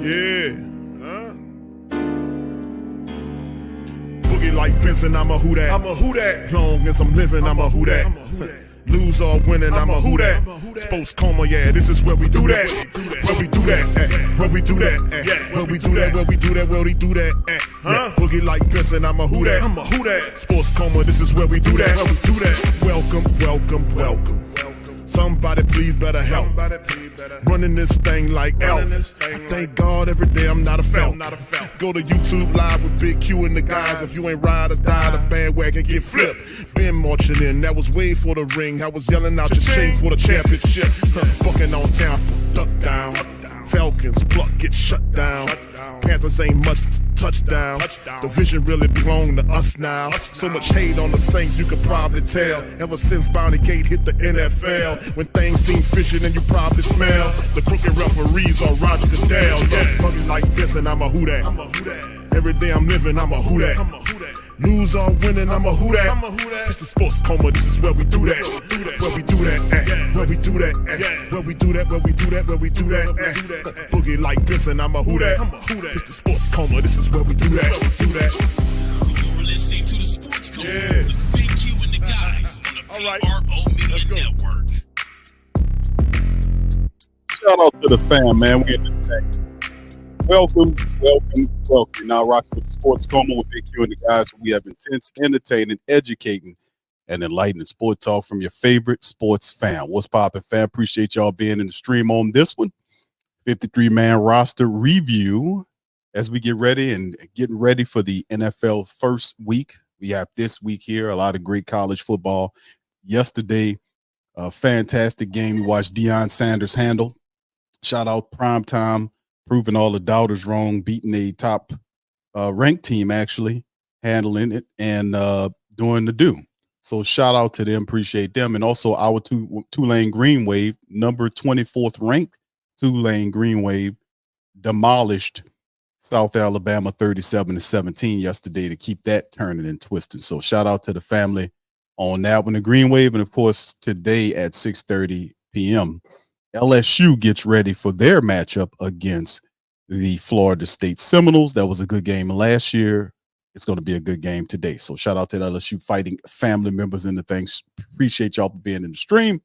Yeah. Boogie like Benson, I'm a who that. I'm a who that. Long as I'm living, I'm a who that. Lose or winning, I'm a who that. Sports Coma, yeah, this is where we do that. Where we do that, where we do that, where we do that, where we do that, where we do that. Boogie like Benson, I'm a who that. I'm a who that. Sports Coma, this is where we do that. Where we do that. Welcome, welcome, welcome. Somebody please better help. Running this thing like Elf. I thank God every day I'm not a felt. Go to YouTube Live with Big Q and the guys. If you ain't ride or die, the bandwagon get flipped. Been marching in, that was way for the ring. I was yelling out your chain for the championship. Bucking on town, duck down. Falcons, pluck, get shut down. Panthers ain't much touchdown. The vision really belong to us now. So much hate on the Saints, you could probably tell. Ever since Bounty Gate hit the NFL, when things seem fishy, then you probably smell the crooked referees on Roger Goodell. Yeah, fucking like this, and I'm a who that. Every day I'm living, I'm a who that. Lose or winning, I'm a who that. It's the Sports Coma, this is where we do that. Where we do that, where we do that, where we do that, where we do that, where we do that. Boogie like this, and I'm a who that. It's the Sports Coma, this is where we do that. You're listening to the Sports Coma with Big Q and the guys on the PRO Media Network. Shout out to the fam, man. We in the tank. Welcome. Now rocking with the Sports Coma with Big Q and the guys. We have intense, entertaining, educating, and enlightening sport talk from your favorite sports fan. What's poppin', fam? Appreciate y'all being in the stream on this one. 53-man roster review as we get ready and getting ready for the NFL first week. We have this week here, a lot of great college football. Yesterday, a fantastic game. We watched Deion Sanders handle. Shout out Primetime, proving all the doubters wrong, beating a top ranked team, actually, handling it and doing the do. So shout out to them, appreciate them. And also our Tulane Green Wave, number 24th ranked Tulane Green Wave, demolished South Alabama 37-17 yesterday to keep that turning and twisting. So shout out to the family on that one, the Green Wave. And of course, today at 6:30 p.m., LSU gets ready for their matchup against the Florida State Seminoles. That was a good game last year. It's going to be a good game today. So shout out to the LSU fighting family members in the things. Appreciate y'all for being in the stream.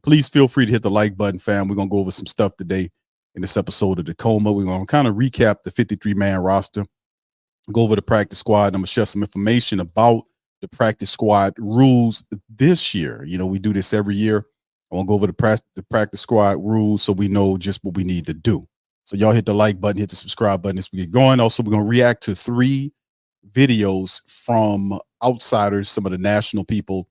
Please feel free to hit the like button, fam. We're going to go over some stuff today in this episode of the Coma. We're going to kind of recap the 53-man roster, go over the practice squad. I'm going to share some information about the practice squad rules this year. You know, we do this every year. I want to go over the practice squad rules so we know just what we need to do. So y'all hit the like button, hit the subscribe button as we get going. Also, we're going to react to 3 videos from outsiders, some of the national people,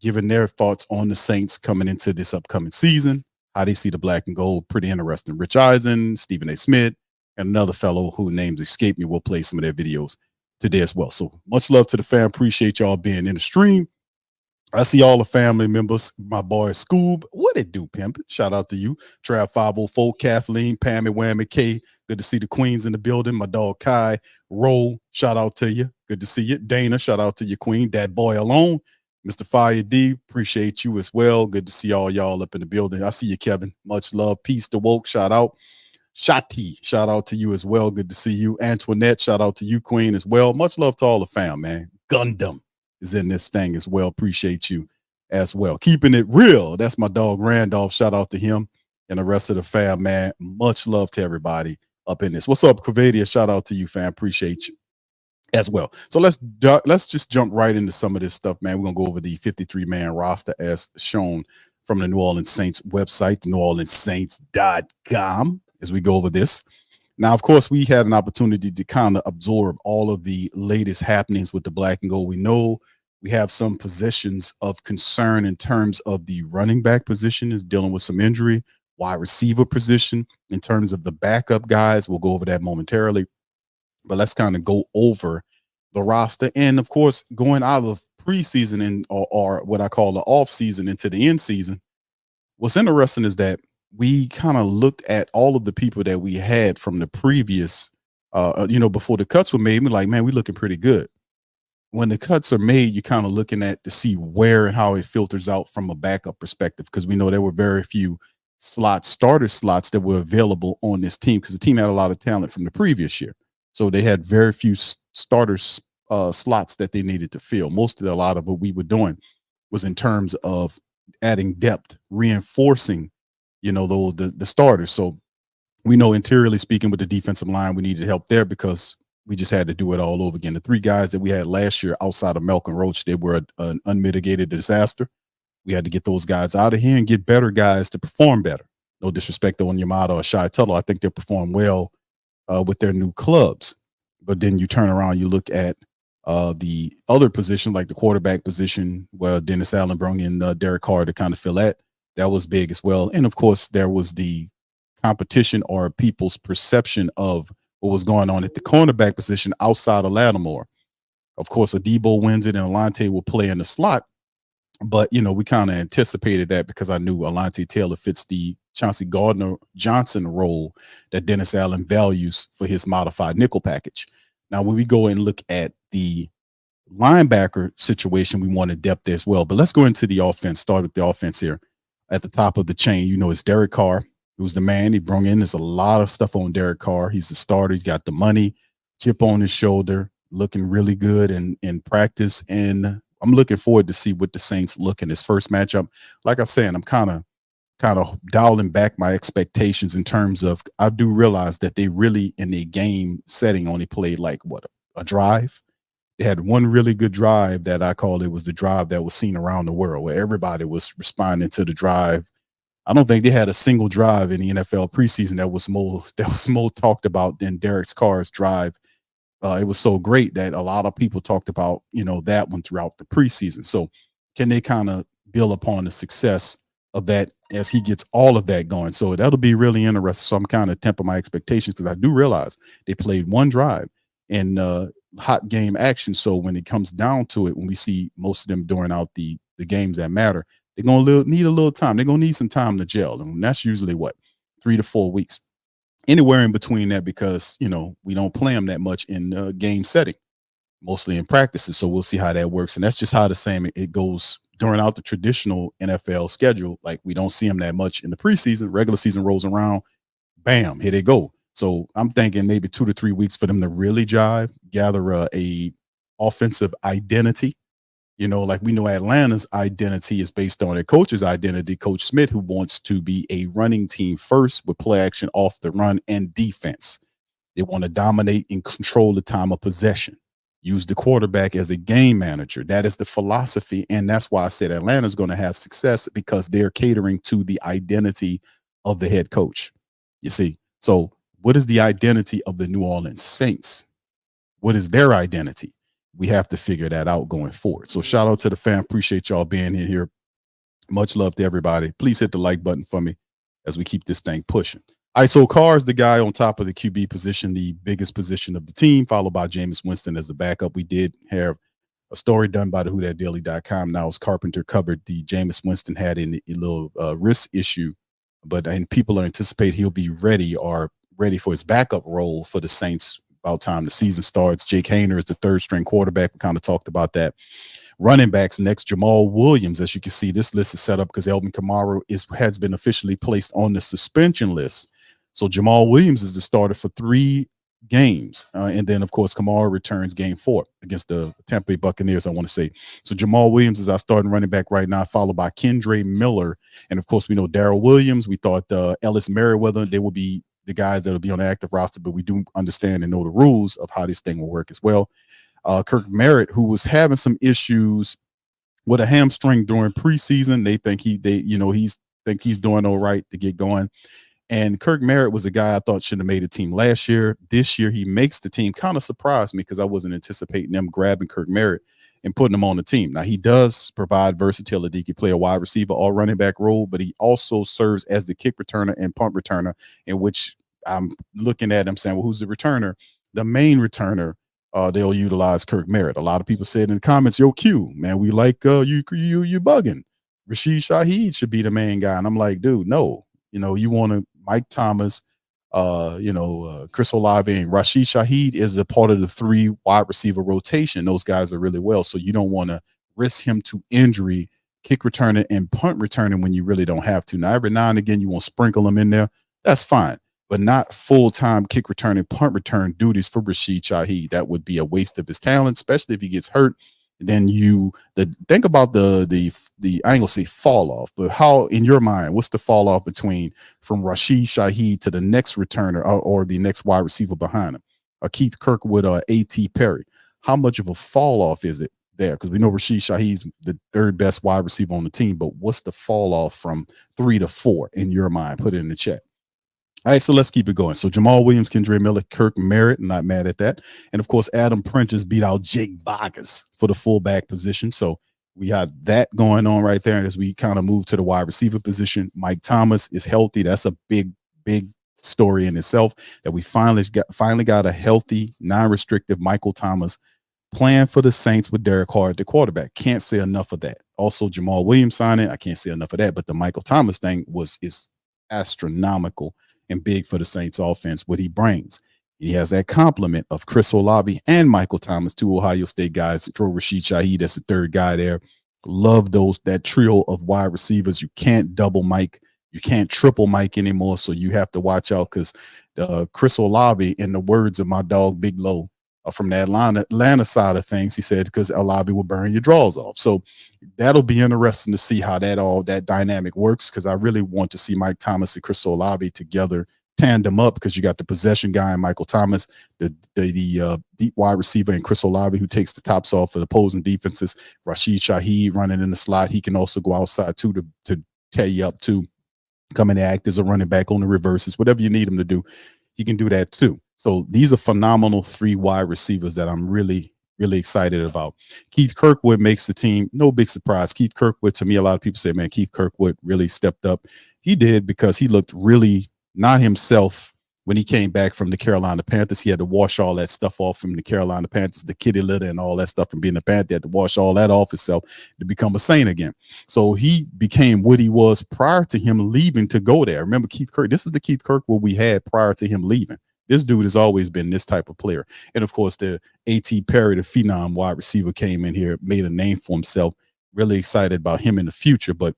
giving their thoughts on the Saints coming into this upcoming season, how they see the black and gold. Pretty interesting. Rich Eisen, Stephen A. Smith, and another fellow whose names escape me will play some of their videos today as well. So much love to the fam. Appreciate y'all being in the stream. I see all the family members. My boy Scoob, what it do, pimp? Shout out to you. Trav 504, Kathleen, Pammy, Whammy, K. Good to see the queens in the building. My dog Kai, Roll, shout out to you. Good to see you. Dana, shout out to your queen. That boy alone. Mr. Fire D, appreciate you as well. Good to see all y'all up in the building. I see you, Kevin. Much love. Peace to Woke. Shout out. Shati, shout out to you as well. Good to see you. Antoinette, shout out to you, queen, as well. Much love to all the fam, man. Gundam is in this thing as well. Appreciate you as well. Keeping it real. That's my dog Randolph. Shout out to him and the rest of the fam, man. Much love to everybody up in this. What's up, Quavadia? Shout out to you, fam. Appreciate you as well. So let's just jump right into some of this stuff, man. We're gonna go over the 53-man roster as shown from the New Orleans Saints website, neworleanssaints.com, as we go over this. Now, of course, we had an opportunity to kind of absorb all of the latest happenings with the black and gold. We know we have some positions of concern in terms of the running back position is dealing with some injury, wide receiver position in terms of the backup guys. We'll go over that momentarily, but let's kind of go over the roster. And of course, going out of preseason and or what I call the off season into the end season, what's interesting is that we kind of looked at all of the people that we had from the previous, before the cuts were made. We're like, man, we're looking pretty good. When the cuts are made, you're kind of looking at to see where and how it filters out from a backup perspective, because we know there were very few starter slots that were available on this team, because the team had a lot of talent from the previous year. So they had very few starters slots that they needed to fill. A lot of what we were doing was in terms of adding depth, reinforcing, the starters. So we know interiorly speaking with the defensive line, we needed help there because we just had to do it all over again. The 3 guys that we had last year outside of Malcolm Roach, they were an unmitigated disaster. We had to get those guys out of here and get better guys to perform better. No disrespect to Onyemata or Shai Tuttle. I think they'll perform well with their new clubs. But then you turn around, you look at the other position, like the quarterback position, where Dennis Allen brought in Derek Carr to kind of fill that. That was big as well. And of course, there was the competition or people's perception of what was going on at the cornerback position outside of Lattimore. Of course, Adebo wins it and Alante will play in the slot. But, we kind of anticipated that because I knew Alante Taylor fits the Chauncey Gardner-Johnson role that Dennis Allen values for his modified nickel package. Now, when we go and look at the linebacker situation, we wanted depth as well. But let's go into the offense, start with the offense here. At the top of the chain, it's Derek Carr, who's the man he brought in. There's a lot of stuff on Derek Carr. He's the starter. He's got the money, chip on his shoulder, looking really good in practice. And I'm looking forward to see what the Saints look in his first matchup. Like I'm saying, I'm kind of dialing back my expectations in terms of, I do realize that they really in the game setting only played like a drive. They had one really good drive that I call it was the drive that was seen around the world, where everybody was responding to the drive. I don't think they had a single drive in the NFL preseason that was more talked about than Derek Carr's drive. It was so great that a lot of people talked about, that one throughout the preseason. So can they kind of build upon the success of that as he gets all of that going? So that'll be really interesting. So I'm kind of tempering my expectations because I do realize they played one drive in hot game action. So when it comes down to it, when we see most of them during out the games that matter, they're going to need a little time. They're going to need some time to gel. And that's usually 3 to 4 weeks. Anywhere in between that, because, we don't play them that much in game setting, mostly in practices. So we'll see how that works. And that's just how the same it goes during out the traditional NFL schedule. Like, we don't see them that much in the preseason. Regular season rolls around, bam, here they go. So I'm thinking maybe 2 to 3 weeks for them to really jive, gather a offensive identity. Like we know Atlanta's identity is based on their coach's identity, Coach Smith, who wants to be a running team first with play action off the run and defense. They want to dominate and control the time of possession, use the quarterback as a game manager. That is the philosophy. And that's why I said Atlanta's going to have success, because they're catering to the identity of the head coach. You see, so what is the identity of the New Orleans Saints? What is their identity? We have to figure that out going forward. So shout out to the fam. Appreciate y'all being in here. Much love to everybody. Please hit the like button for me as we keep this thing pushing. All right, so Carr's the guy on top of the QB position, the biggest position of the team, followed by Jameis Winston as a backup. We did have a story done by the WhoDatDaily.com. Now, as Carpenter covered, the Jameis Winston had a little wrist issue, and people are anticipate he'll be ready for his backup role for the Saints about time the season starts. Jake Hayner is the third string quarterback. We kind of talked about that. Running backs next, Jamal Williams. As you can see, this list is set up because Elvin Kamara has been officially placed on the suspension list. So Jamal Williams is the starter for 3 games. And then, of course, Kamara returns game 4 against the Tampa Bay Buccaneers, I want to say. So Jamal Williams is our starting running back right now, followed by Kendre Miller. And, of course, we know Darrell Williams. We thought Ellis Merriweather, they will be the guys that will be on the active roster, but we do understand and know the rules of how this thing will work as well. Kirk Merritt, who was having some issues with a hamstring during preseason, they think he's doing all right to get going. And Kirk Merritt was a guy I thought should have made a team last year. This year he makes the team. Kind of surprised me because I wasn't anticipating them grabbing Kirk Merritt and putting him on the team. Now, he does provide versatility. He can play a wide receiver or running back role, but he also serves as the kick returner and punt returner, in which I'm looking at him saying, well, who's the returner? The main returner, they'll utilize Kirk Merritt. A lot of people said in the comments, yo, Q, man, we like you bugging. Rashid Shaheed should be the main guy. And I'm like, dude, no. You want to Mike Thomas, Chris Olave and Rashid Shaheed is a part of the 3 wide receiver rotation. Those guys are really well. So you don't want to risk him to injury kick returning and punt returning when you really don't have to. Now, every now and again, you want to sprinkle them in there. That's fine, but not full-time kick returning, punt return duties for Rashid Shaheed. That would be a waste of his talent, especially if he gets hurt. Then think about the I ain't gonna say fall off, but how in your mind, what's the fall off between from Rashid Shaheed to the next returner or the next wide receiver behind him, or Keith Kirkwood or A.T. Perry? How much of a fall off is it there? Because we know Rashid Shaheed's the third best wide receiver on the team, but what's the fall off from 3 to 4 in your mind? Put it in the chat. All right, so let's keep it going. So Jamal Williams, Kendre Miller, Kirk Merritt, not mad at that. And of course, Adam Prentice beat out Jake Boggess for the fullback position. So we had that going on right there. And as we kind of move to the wide receiver position, Mike Thomas is healthy. That's a big story in itself, that we finally got a healthy, non-restrictive Michael Thomas playing for the Saints with Derek Carr at the quarterback. Can't say enough of that. Also, Jamal Williams signing, I can't say enough of that. But the Michael Thomas thing is astronomical and big for the Saints offense, what he brings. He has that complement of Chris Olave and Michael Thomas, two Ohio State guys. Throw Rashid Shaheed as the third guy there. Love that trio of wide receivers. You can't double Mike. You can't triple Mike anymore, so you have to watch out because Chris Olave, in the words of my dog Big Low from the Atlanta side of things, he said, because Olave will burn your draws off. So that'll be interesting to see how that dynamic works, because I really want to see Mike Thomas and Chris Olave together, tandem up, because you got the possession guy and Michael Thomas, the deep wide receiver, and Chris Olave, who takes the tops off for the opposing defenses. Rashid Shaheed running in the slot. He can also go outside too to tear you up too. Come in and act as a running back on the reverses, whatever you need him to do, he can do that too. So these are phenomenal 3 wide receivers that I'm really excited about. Keith Kirkwood makes the team. No big surprise. Keith Kirkwood, to me, a lot of people say, man, Keith Kirkwood really stepped up. He did, because he looked really not himself when he came back from the Carolina Panthers. He had to wash all that stuff off from the Carolina Panthers, the kitty litter and all that stuff from being a Panther. He had to wash all that off himself to become a Saint again. So he became what he was prior to him leaving to go there. Remember, Keith Kirk, this is the Keith Kirkwood we had prior to him leaving. This dude has always been this type of player. And of course, the A.T. Perry, the phenom wide receiver, came in here, made a name for himself. Really excited about him in the future, but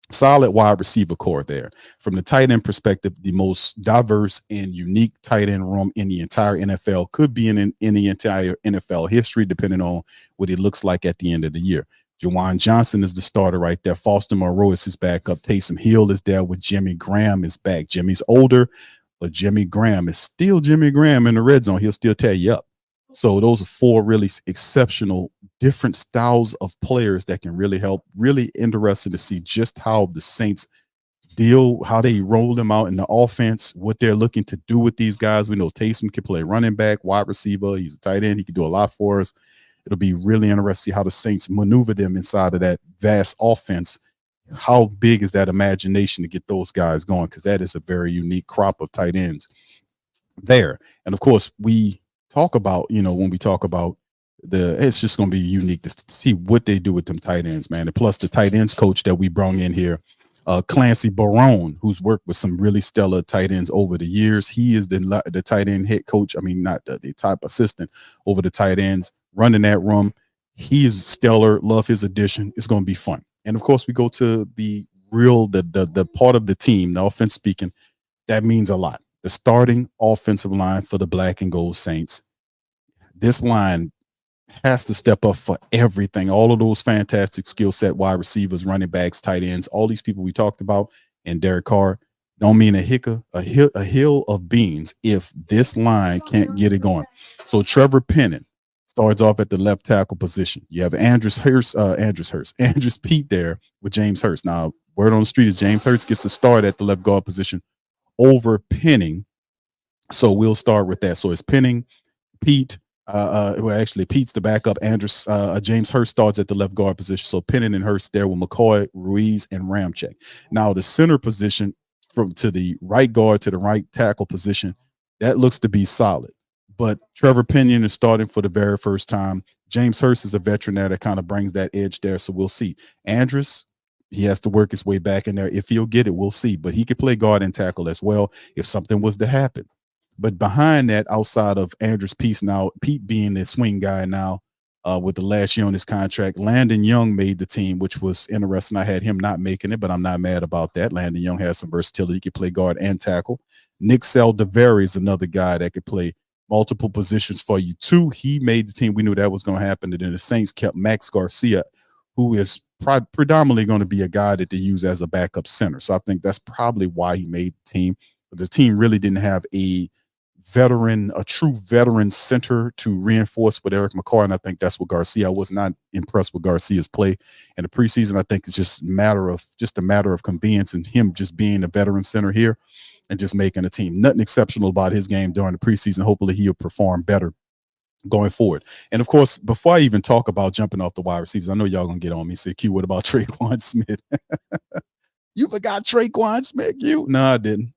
solid wide receiver core there. From the tight end perspective, the most diverse and unique tight end room in the entire NFL, could be in the entire NFL history, depending on what it looks like at the end of the year. Juwan Johnson is the starter right there. Foster Moreau is his backup. Taysom Hill is there with Jimmy Graham is back. Jimmy's older, but Jimmy Graham is still Jimmy Graham in the red zone. He'll still tear you up. So those are 4 really exceptional, different styles of players that can really help. Really interested to see just how the Saints deal, how they roll them out in the offense, what they're looking to do with these guys. We know Taysom can play running back, wide receiver. He's a tight end. He can do a lot for us. It'll be really interesting to see how the Saints maneuver them inside of that vast offense. How big is that imagination to get those guys going? Because that is a very unique crop of tight ends there. And of course, we talk about, when we talk about it's just going to be unique to see what they do with them tight ends, man. And plus the tight ends coach that we brought in here, Clancy Barone, who's worked with some really stellar tight ends over the years. He is the tight end head coach. I mean, not the type assistant over the tight ends, running that room. He is stellar. Love his addition. It's going to be fun. And of course, we go to the part of the team, the offense speaking, that means a lot. The starting offensive line for the Black and Gold Saints. This line has to step up for everything. All of those fantastic skill set wide receivers, running backs, tight ends, all these people we talked about, and Derek Carr don't mean a hill of beans if this line can't get it going. So Trevor Penning starts off at the left tackle position. You have Andrews Pete there with James Hurst. Now, word on the street is James Hurst gets to start at the left guard position over Penning. So we'll start with that. So it's Penning, Pete. Actually, Pete's the backup. James Hurst starts at the left guard position. So Penning and Hurst there with McCoy, Ruiz, and Ramczyk. Now the center position to the right guard to the right tackle position, that looks to be solid. But Trevor Penning is starting for the very first time. James Hurst is a veteran there that kind of brings that edge there. So we'll see. Andrews, he has to work his way back in there. If he'll get it, we'll see. But he could play guard and tackle as well if something was to happen. But behind that, outside of Andrews Pete being the swing guy now, with the last year on his contract. Landon Young made the team, which was interesting. I had him not making it, but I'm not mad about that. Landon Young has some versatility. He can play guard and tackle. Nick Saldiveri is another guy that could play multiple positions for you too. He made the team. We knew that was going to happen. And then the Saints kept Max Garcia, who is predominantly going to be a guy that they use as a backup center. So I think that's probably why he made the team. But the team really didn't have a true veteran center to reinforce with Eric McCoy. And I think that's what Garcia, I was not impressed with Garcia's play in the preseason. I think it's just a matter of convenience and him just being a veteran center here and just making a team. Nothing exceptional about his game during the preseason. Hopefully he'll perform better going forward. And of course, before I even talk about jumping off the wide receivers, I know y'all gonna get on me. Say, Q, what about Traquan Smith? You forgot Traquan Smith, you? No, I didn't.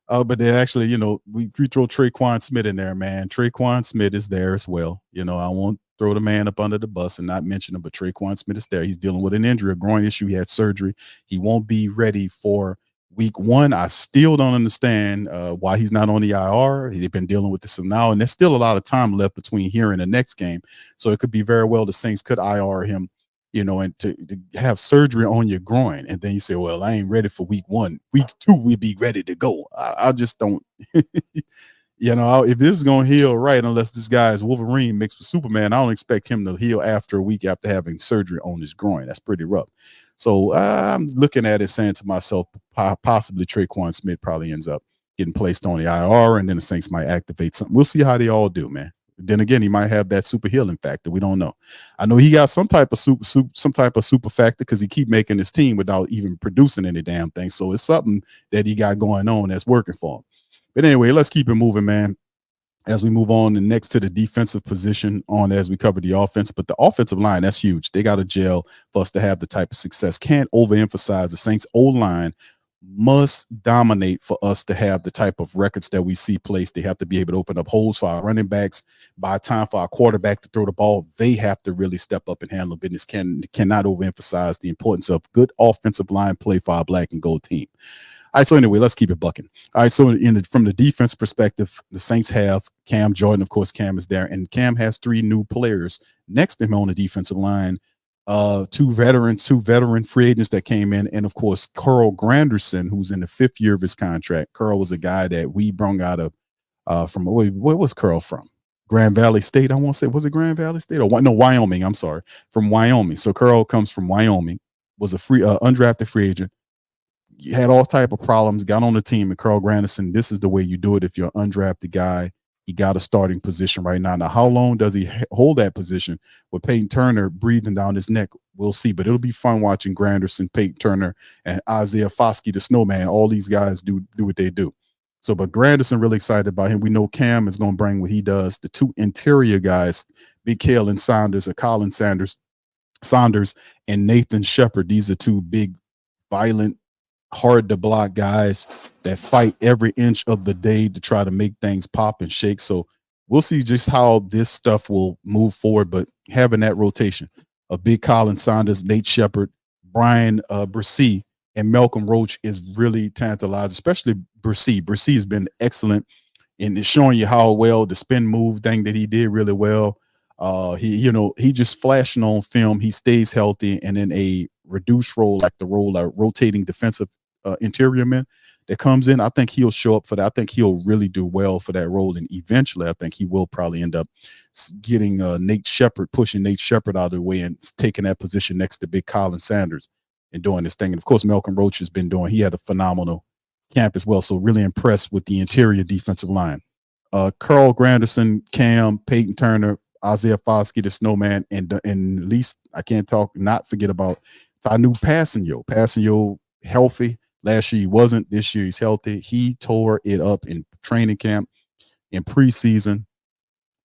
But they actually, we throw Traquan Smith in there, man. Traquan Smith is there as well. I won't throw the man up under the bus and not mention him, but Traquan Smith is there. He's dealing with an injury, a groin issue. He had surgery. He won't be ready for week 1. I still don't understand why he's not on the IR. They've been dealing with this now, and there's still a lot of time left between here and the next game. So it could be very well the Saints could IR him, and to have surgery on your groin. And then you say, well, I ain't ready for week 1. Week 2, we'll be ready to go. I just don't, if this is going to heal right, unless this guy is Wolverine mixed with Superman, I don't expect him to heal after a week after having surgery on his groin. That's pretty rough. So I'm looking at it saying to myself, possibly Traquan Smith probably ends up getting placed on the IR, and then the Saints might activate something. We'll see how they all do, man. Then again, he might have that super healing factor. We don't know. I know he got some type of super factor because he keep making his team without even producing any damn thing. So it's something that he got going on that's working for him. But anyway, let's keep it moving, man. As we move on and next to the defensive position as we cover the offense, but the offensive line, that's huge. They got to gel for us to have the type of success. Can't overemphasize the Saints O-line must dominate for us to have the type of records that we see placed. They have to be able to open up holes for our running backs. By time for our quarterback to throw the ball, they have to really step up and handle business. Cannot overemphasize the importance of good offensive line play for our black and gold team. All right, so anyway, let's keep it bucking. All right, so from the defense perspective, the Saints have Cam Jordan. Of course, Cam is there, and Cam has 3 new players next to him on the defensive line. 2 veteran free agents that came in, and of course, Carl Granderson, who's in the 5th year of his contract. Carl was a guy that we brung out of from where was Carl from? Grand Valley State, I want to say. Was it Grand Valley State? No, Wyoming. I'm sorry, from Wyoming. So Carl comes from Wyoming, was a undrafted free agent. Had all type of problems, got on the team, and Carl Granderson, this is the way you do it if you're an undrafted guy. He got a starting position right now. Now, how long does he hold that position with Peyton Turner breathing down his neck? We'll see, but it'll be fun watching Granderson, Peyton Turner, and Isaiah Foskey, the snowman. All these guys do what they do. So, but Granderson, really excited about him. We know Cam is going to bring what he does. The 2 interior guys, Big Kalen Saunders, or Colin Saunders, and Nathan Shepard. These are 2 big, violent, hard to block guys that fight every inch of the day to try to make things pop and shake. So we'll see just how this stuff will move forward. But having that rotation of Big Colin Saunders, Nate Shepard, Brian Brissy, and Malcolm Roach is really tantalizing, especially Brissy. Brissy has been excellent in showing you how well the spin move thing that he did really well. He just flashing on film. He stays healthy, and in a reduced role, like the role of rotating defensive interior man that comes in, I think he'll show up for that. I think he'll really do well for that role, and eventually I think he will probably end up getting pushing Nate Shepard out of the way and taking that position next to Big Colin Sanders and doing this thing. And of course, Malcolm Roach has been he had a phenomenal camp as well. So really impressed with the interior defensive line. Carl Granderson, Cam, Peyton Turner, Isaiah Foskey, the snowman, and at least I can't not forget about Tanu Passanio, healthy. Last year he wasn't. This year he's healthy. He tore it up in training camp, in preseason.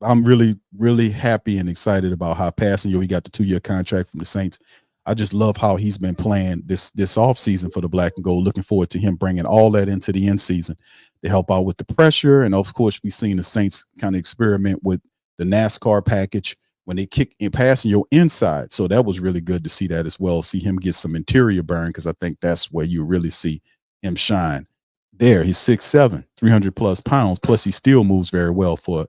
I'm really, really happy and excited about how Passanio, he got the 2-year contract from the Saints. I just love how he's been playing this offseason for the black and gold. Looking forward to him bringing all that into the end season to help out with the pressure. And of course, we've seen the Saints kind of experiment with the NASCAR package when they kick and passing your inside. So that was really good to see that as well. See him get some interior burn, because I think that's where you really see him shine there. He's 6'7", 300 plus pounds. Plus, he still moves very well for,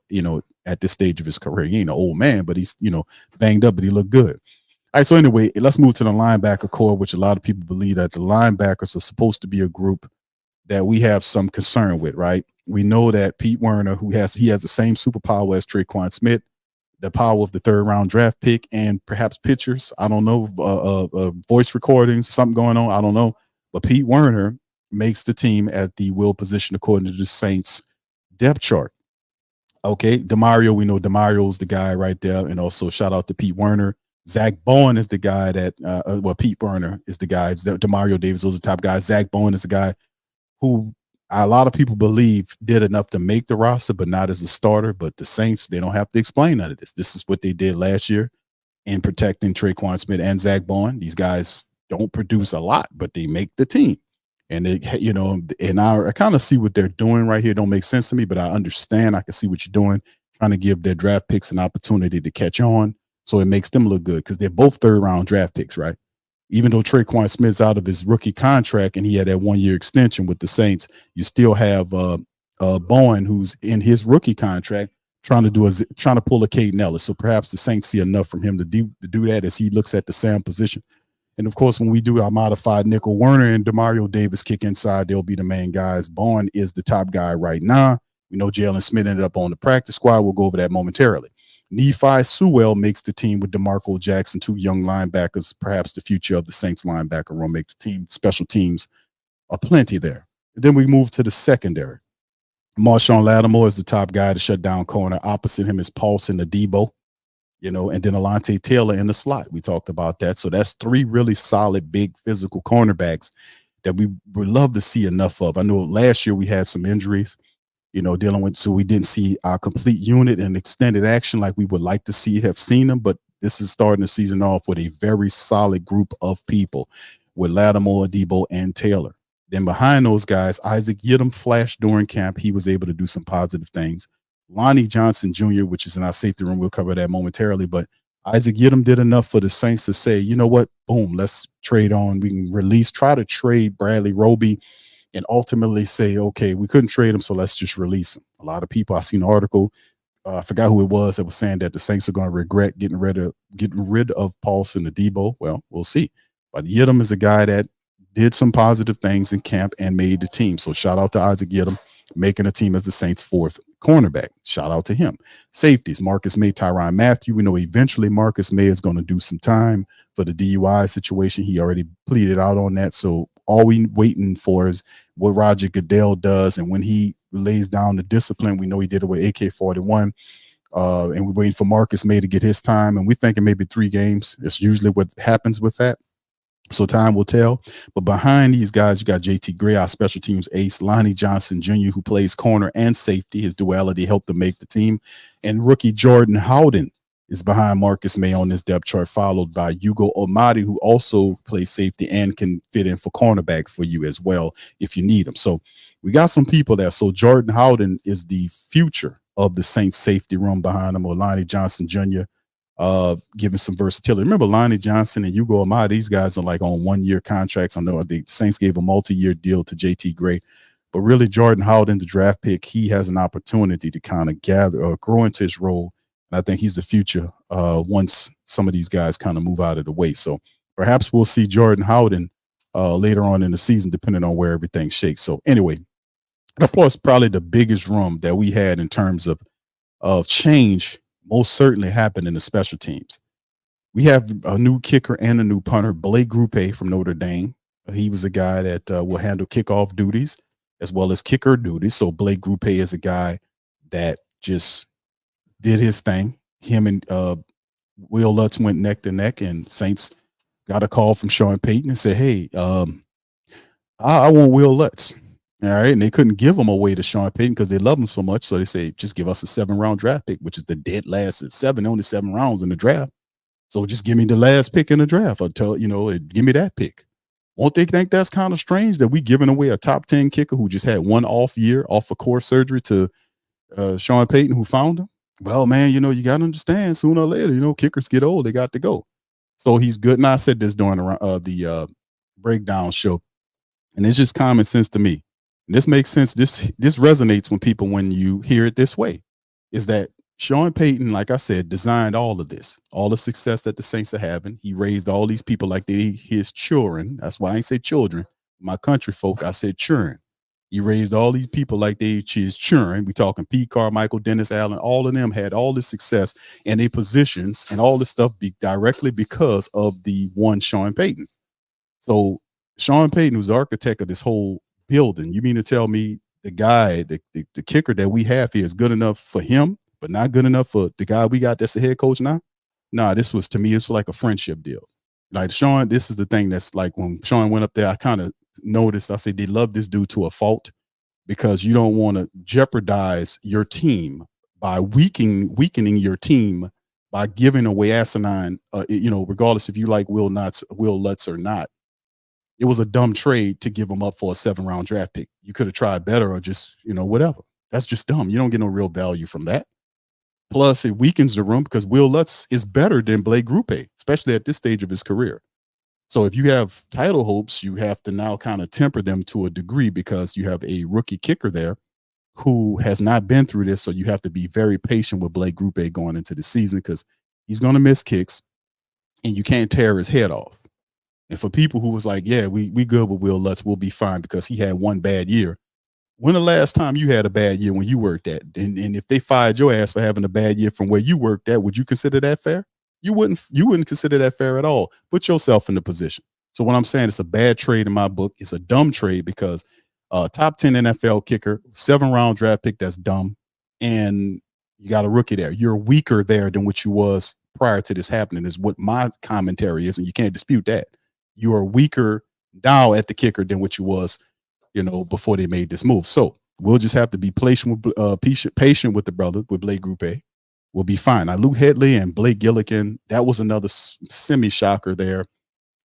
at this stage of his career. He ain't an old man, but he's, banged up, but he looked good. All right, so anyway, let's move to the linebacker core, which a lot of people believe that the linebackers are supposed to be a group that we have some concern with, right? We know that Pete Werner, he has the same superpower as Traquan Smith, the power of the third round draft pick, and perhaps pictures. I don't know, voice recordings, something going on. I don't know. But Pete Werner makes the team at the will position according to the Saints depth chart. Okay, DeMario, we know DeMario's the guy right there. And also shout out to Pete Werner. Zach Bowen is the guy that, Pete Werner is the guy. DeMario Davis, those are the top guys. Zach Bowen is the guy who a lot of people believe did enough to make the roster, but not as a starter. But the Saints, they don't have to explain none of this. This is what they did last year in protecting Traquan Smith and Zach Bowen. These guys don't produce a lot, but they make the team. And they, and I kind of see what they're doing right here. Don't make sense to me, but I understand. I can see what you're doing, trying to give their draft picks an opportunity to catch on. So it makes them look good because they're both third round draft picks, right? Even though Traquan Smith's out of his rookie contract and he had that 1 year extension with the Saints, you still have Bowen, who's in his rookie contract, trying to pull a Caden Ellis. So perhaps the Saints see enough from him to do that as he looks at the Sam position. And of course, when we do our modified nickel, Werner and DeMario Davis kick inside, they'll be the main guys. Bowen is the top guy right now. We know Jalen Smith ended up on the practice squad. We'll go over that momentarily. Nephi Sewell makes the team with DeMarco Jackson, two young linebackers, perhaps the future of the Saints linebacker room. Make the team. Special teams are plenty there. And then we move to the secondary. Marshawn Lattimore is the top guy to shut down corner. Opposite him is Paulson Adebo, and then Alontae Taylor in the slot. We talked about that. So that's three really solid, big physical cornerbacks that we would love to see enough of. I know last year we had some injuries, dealing with, so we didn't see our complete unit and extended action like we would like to have seen them. But this is starting the season off with a very solid group of people with Lattimore, Adebo, and Taylor. Then behind those guys, Isaac Yiadom flashed during camp. He was able to do some positive things. Lonnie Johnson Jr., which is in our safety room, we'll cover that momentarily. But Isaac Yiadom did enough for the Saints to say, you know what, boom, let's trade on. We can try to trade Bradley Roby and ultimately say, okay, we couldn't trade him, so let's just release him. A lot of people, I seen an article, I forgot who it was, that was saying that the Saints are going to regret getting rid of Paulson Adebo. Well, we'll see. But Yiadom is a guy that did some positive things in camp and made the team. So shout out to Isaac Yiadom, making a team as the Saints' fourth cornerback. Shout out to him. Safeties, Marcus May, Tyrann Mathieu. We know eventually Marcus May is going to do some time for the DUI situation. He already pleaded out on that. So all we waiting for is what Roger Goodell does. And when he lays down the discipline, we know he did it with AK-41. And we're waiting for Marcus May to get his time. And we're thinking maybe 3 games. It's usually what happens with that. So time will tell. But behind these guys, you got JT Gray, our special teams ace, Lonnie Johnson Jr., who plays corner and safety. His duality helped to make the team. And rookie Jordan Howden is behind Marcus May on this depth chart, followed by Hugo Omadi, who also plays safety and can fit in for cornerback for you as well if you need him. So we got some people there. So Jordan Howden is the future of the Saints safety room behind him, or Lonnie Johnson Jr., giving some versatility. Remember, Lonnie Johnson and Hugo Amadi, these guys are like on 1 year contracts. I know the Saints gave a multi-year deal to JT Gray, but really Jordan Howden, the draft pick, he has an opportunity to kind of gather or grow into his role. And I think he's the future once some of these guys kind of move out of the way. So perhaps we'll see Jordan Howden later on in the season, depending on where everything shakes. So anyway, of course, probably the biggest room that we had in terms of change most certainly happened in the special teams. We have a new kicker and a new punter, Blake Grupe from Notre Dame. He was a guy that will handle kickoff duties as well as kicker duties. So Blake Grupe is a guy that just did his thing. Him and Will Lutz went neck to neck, and Saints got a call from Sean Payton and said, hey, I want Will Lutz. All right. And they couldn't give him away to Sean Payton because they love him so much. So they say, just give us a 7-round draft pick, which is the dead last at 7, only 7 rounds in the draft. So just give me the last pick in the draft. I'll tell, give me that pick. Won't they think that's kind of strange that we giving away a top 10 kicker who just had 1 off year off of core surgery to Sean Payton, who found him? Well, man, you got to understand sooner or later, kickers get old. They got to go. So he's good. And I said this during the breakdown show, and it's just common sense to me. And this makes sense. This resonates when you hear it this way. Is that Sean Payton, like I said, designed all of this, all the success that the Saints are having. He raised all these people like they his children. That's why I ain't say children. My country folk, I said children. He raised all these people like they his children. We talking Pete Carmichael, Dennis Allen, all of them had all this success and their positions and all this stuff directly because of the one Sean Payton. So Sean Payton, who's the architect of this whole building, you mean to tell me the guy, the kicker that we have here is good enough for him, but not good enough for the guy we got that's the head coach now? Nah, this was, to me, it's like a friendship deal. Like Sean, this is the thing that's like when Sean went up there, I kind of noticed, I said, they love this dude to a fault because you don't want to jeopardize your team by weakening your team by giving away asinine, regardless if you like Will Lutz or not. It was a dumb trade to give him up for a 7-round draft pick. You could have tried better or just, whatever. That's just dumb. You don't get no real value from that. Plus, it weakens the room because Will Lutz is better than Blake Grupe, especially at this stage of his career. So if you have title hopes, you have to now kind of temper them to a degree because you have a rookie kicker there who has not been through this. So you have to be very patient with Blake Grupe going into the season because he's going to miss kicks and you can't tear his head off. And for people who was like, yeah, we good with Will Lutz, we'll be fine because he had one bad year. When the last time you had a bad year when you worked at? And if they fired your ass for having a bad year from where you worked at, would you consider that fair? You wouldn't consider that fair at all. Put yourself in the position. So what I'm saying, it's a bad trade in my book. It's a dumb trade because top 10 NFL kicker, 7-round draft pick, that's dumb. And you got a rookie there. You're weaker there than what you was prior to this happening is what my commentary is. And you can't dispute that. You are weaker now at the kicker than what you was, before they made this move. So we'll just have to be patient with the brother, with Blake Grupe. We'll be fine. Now, Luke Headley and Blake Gillikin, that was another semi-shocker there.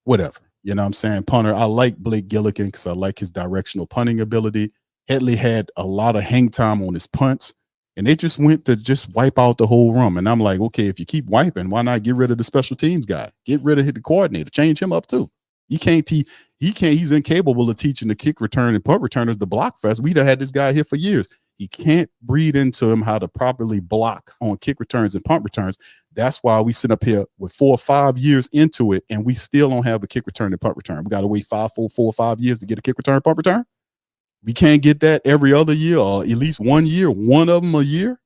Whatever. You know what I'm saying? Punter, I like Blake Gillikin because I like his directional punting ability. Headley had a lot of hang time on his punts, and they just went to just wipe out the whole room. And I'm like, okay, if you keep wiping, why not get rid of the special teams guy? Get rid of the coordinator. Change him up too. He's incapable of teaching the kick return and punt returners the block fest. We'd have had this guy here for years. He can't breed into him how to properly block on kick returns and punt returns. That's why we sit up here with 4 or 5 years into it, and we still don't have a kick return and punt return. We got to wait 4 or 5 years to get a kick return and punt return. We can't get that every other year or at least 1 year, one of them a year.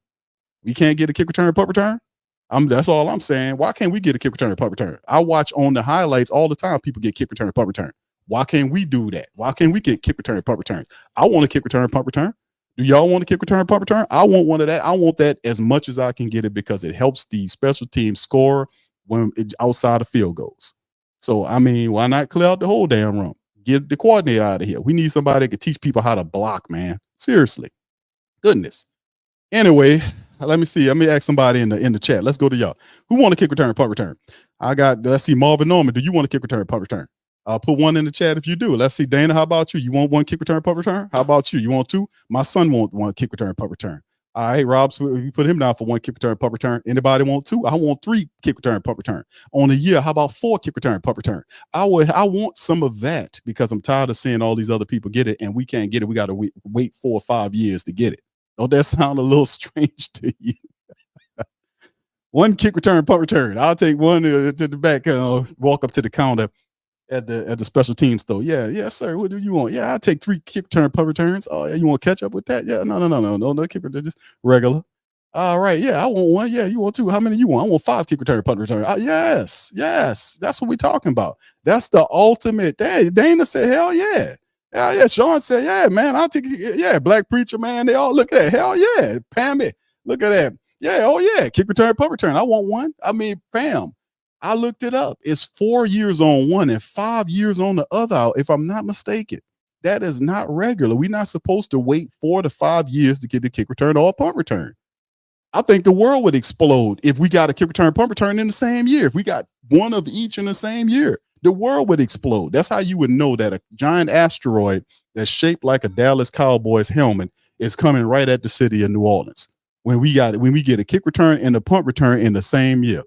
We can't get a kick return and punt return. That's all I'm saying. Why can't we get a kick return and punt return? I watch on the highlights all the time. People get kick return and punt return. Why can't we do that? Why can't we get kick return and punt returns? I want a kick return and punt return. Do y'all want a kick return and punt return? I want one of that. I want that as much as I can get it because it helps the special team score when outside of field goals. So, I mean, why not clear out the whole damn room? Get the coordinator out of here. We need somebody that can teach people how to block, man. Seriously. Goodness. Anyway, let me see. Let me ask somebody in the chat. Let's go to y'all. Who want a kick return and punt return? Let's see, Marvin Norman. Do you want a kick return and punt return? I'll put one in the chat if you do. Let's see, Dana, how about you? You want one kick return, punt return? How about you? You want two? My son want one kick return, punt return. All right, Rob, so we put him down for one kick return, punt return. Anybody want two? I want 3 kick return, punt return. On a year, how about 4 kick return, punt return? I want some of that because I'm tired of seeing all these other people get it and we can't get it. We got to wait 4 or 5 years to get it. Don't that sound a little strange to you? One kick return, punt return. I'll take one to the back, walk up to the counter at the special team store. Yeah, sir. What do you want? Yeah, I'll take 3 kick return, punt returns. Oh, yeah, you want to catch up with that? Yeah, no kick return, just regular. All right, yeah, I want 1. Yeah, you want 2? How many you want? I want 5 kick return, punt return. Yes, that's what we're talking about. That's the ultimate. Dana said, hell yeah. Yeah, Sean said, yeah, man, I'll take it. Yeah, Black Preacher, man, they all look at it. Hell yeah, Pammy, look at that. Yeah, oh yeah, kick return, punt return. I want 1. I mean, fam, I looked it up. It's 4 years on one and 5 years on the other, if I'm not mistaken. That is not regular. We're not supposed to wait 4 to 5 years to get the kick return or a punt return. I think the world would explode if we got a kick return, punt return in the same year. If we got one of each in the same year, the world would explode. That's how you would know that a giant asteroid that's shaped like a Dallas Cowboys helmet is coming right at the city of New Orleans. When we get a kick return and a punt return in the same year.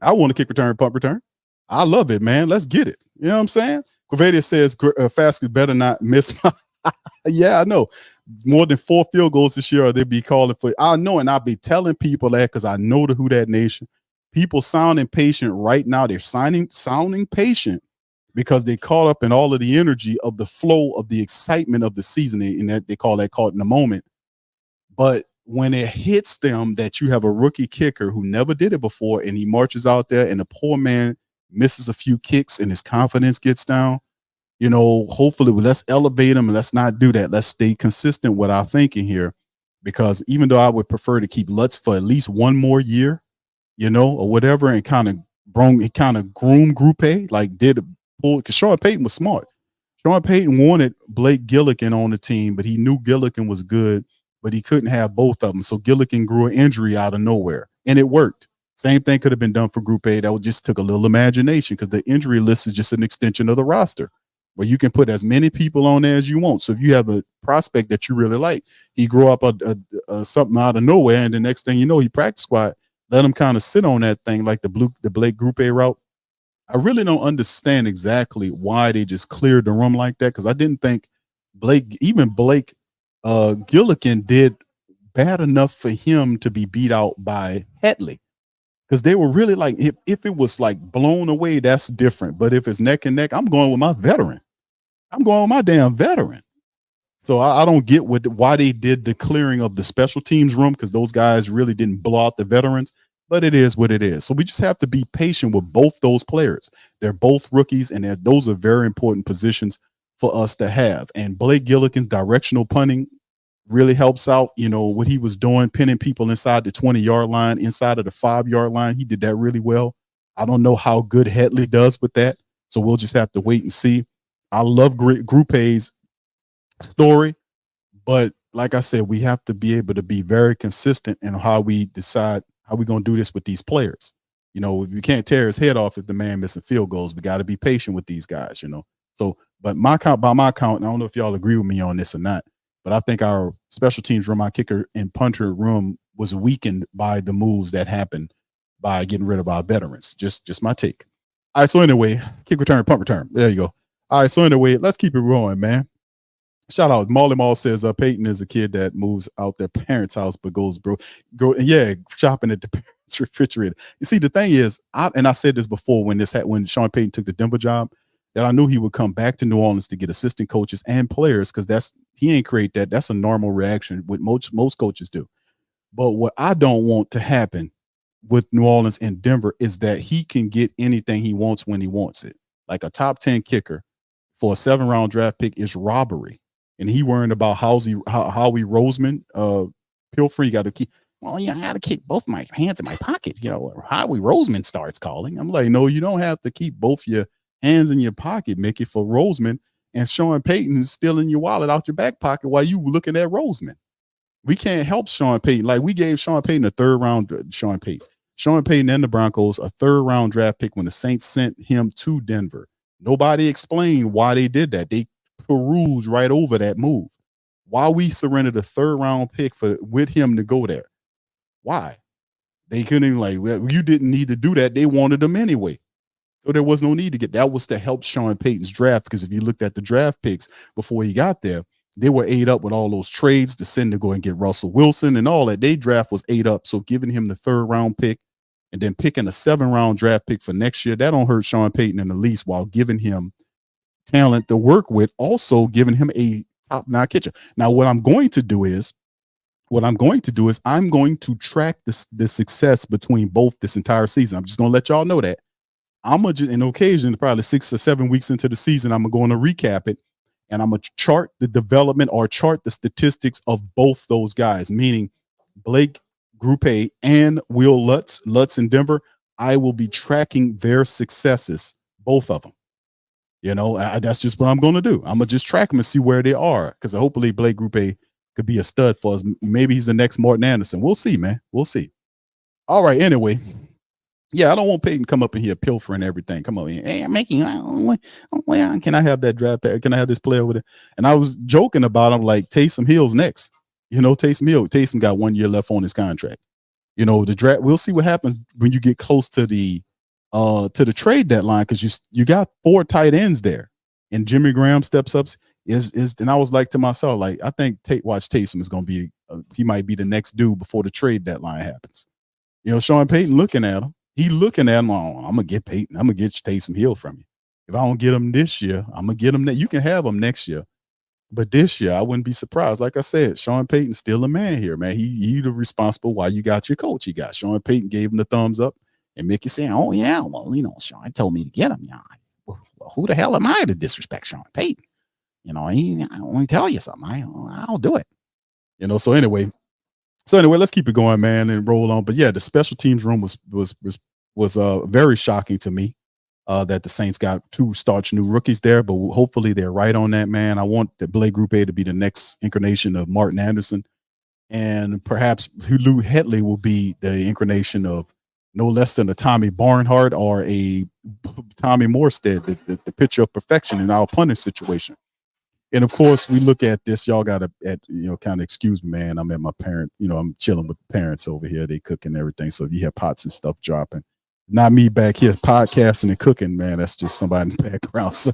I want a kick return, punt return. I love it, man. Let's get it. You know what I'm saying? Quavadia says Faskus better not miss my Yeah, I know. More than 4 field goals this year, or they'd be calling for. I know, and I'll be telling people that because I know the Who Dat Nation. People sounding patient right now. They're sounding patient because they caught up in all of the energy of the flow of the excitement of the season, and that they call that caught in the moment. But when it hits them that you have a rookie kicker who never did it before, and he marches out there, and the poor man misses a few kicks, and his confidence gets down. Hopefully let's elevate them and let's not do that. Let's stay consistent with our thinking here, because even though I would prefer to keep Lutz for at least one more year, or whatever, and kind of groom Group A, like did pull, because Sean Payton was smart. Sean Payton wanted Blake Gillikin on the team, but he knew Gillikin was good, but he couldn't have both of them. So Gillikin grew an injury out of nowhere, and it worked. Same thing could have been done for Group A. That just took a little imagination, because the injury list is just an extension of the roster, where you can put as many people on there as you want. So if you have a prospect that you really like, he grew up something out of nowhere, and the next thing you know, he practice squad. Let him kind of sit on that thing like the Blake Group A route. I really don't understand exactly why they just cleared the room like that, because I didn't think Blake Gillikin did bad enough for him to be beat out by Hetley. Because they were really like, if it was like blown away, that's different. But if it's neck and neck, I'm going with my veteran. I'm going with my damn veteran. So I don't get why they did the clearing of the special teams room, because those guys really didn't blow out the veterans. But it is what it is. So we just have to be patient with both those players. They're both rookies, and those are very important positions for us to have. And Blake Gillikin's directional punting really helps out. What he was doing, pinning people inside the 20-yard line, inside of the 5-yard line. He did that really well. I don't know how good Hetley does with that, so we'll just have to wait and see. I love Group A's story, but like I said, we have to be able to be very consistent in how we decide how we're going to do this with these players. We can't tear his head off if the man missing field goals. We got to be patient with these guys, So, but by my count, and I don't know if y'all agree with me on this or not, but I think our special teams room, our kicker and punter room, was weakened by the moves that happened by getting rid of our veterans. Just my take. All right, so anyway, kick return, punt return. There you go. All right, so anyway, let's keep it rolling, man. Shout out. Molly Mall says Peyton is a kid that moves out their parents' house but goes shopping at the parents' refrigerator. You see, the thing is, I said this before when Sean Payton took the Denver job, that I knew he would come back to New Orleans to get assistant coaches and players, because he ain't create that. That's a normal reaction, what most coaches do. But what I don't want to happen with New Orleans and Denver is that he can get anything he wants when he wants it. Like a top 10 kicker for a 7-round draft pick is robbery. And he worrying about Howie Roseman, Pilfrey got to keep. Well, I got to keep both my hands in my pocket. Howie Roseman starts calling. I'm like, no, you don't have to keep both your hands in your pocket, Mickey, for Roseman. And Sean Payton is stealing your wallet out your back pocket while you looking at Roseman. We can't help Sean Payton. Like, we gave Sean Payton a 3rd round. Sean Payton and the Broncos a 3rd round draft pick when the Saints sent him to Denver. Nobody explained why they did that. They perused right over that move. Why we surrendered a 3rd round pick with him to go there? Why? They couldn't you didn't need to do that. They wanted him anyway. So there was no need to get that. Was to help Sean Payton's draft, because if you looked at the draft picks before he got there, they were ate up with all those trades to send to go and get Russell Wilson and all that. Their draft was ate up. So giving him the 3rd round pick and then picking a 7th-round draft pick for next year, that don't hurt Sean Payton in the least, while giving him talent to work with, also giving him a top-notch kitchen. Now, what I'm going to do is I'm going to track the success between both this entire season. I'm just going to let y'all know that. I'm going to, in occasion, probably 6 or 7 weeks into the season, I'm going to recap it, and I'm going to chart the development or chart the statistics of both those guys, meaning Blake Group A and Will Lutz in Denver. I will be tracking their successes, both of them. That's just what I'm going to do. I'm going to just track them and see where they are, because hopefully Blake Group A could be a stud for us. Maybe he's the next Martin Anderson. We'll see, man. We'll see. All right. Anyway, yeah, I don't want Peyton come up in here pilfering everything. Come on in. Hey, I'm making. Can I have that draft? Can I have this player with it? And I was joking about him, like Taysom Hill's next. Taysom Hill. Taysom got 1 year left on his contract. The draft. We'll see what happens when you get close to the trade deadline, because you got 4 tight ends there, and Jimmy Graham steps up. is and I was like to myself, like, I think watch Taysom is going to be he might be the next dude before the trade deadline happens. Sean Payton looking at him. He looking at him. Oh, I'm gonna get Payton. I'm gonna get Taysom Hill from you. If I don't get him this year, I'm gonna get him. You can have him next year, but this year I wouldn't be surprised. Like I said, Sean Payton's still a man here, man. He the responsible why you got your coach. You got Sean Payton gave him the thumbs up, and Mickey saying, "Oh yeah, well Sean told me to get him. Yeah, well, who the hell am I to disrespect Sean Payton? I want to tell you something. I'll do it. So anyway, let's keep it going, man, and roll on. But yeah, the special teams room was very shocking to me that the Saints got 2 starch new rookies there, but hopefully they're right on that, man. I want the Blake Group A to be the next incarnation of Martin Anderson, and perhaps Lou Headley will be the incarnation of no less than a Tommy Barnhart or a Tommy Morstead, the picture of perfection in our punter situation. And of course, we look at this. Y'all got to, kind of excuse me, man. I'm at my parent. I'm chilling with the parents over here. They cook and everything. So if you have pots and stuff dropping, not me back here podcasting and cooking, man. That's just somebody in the background. So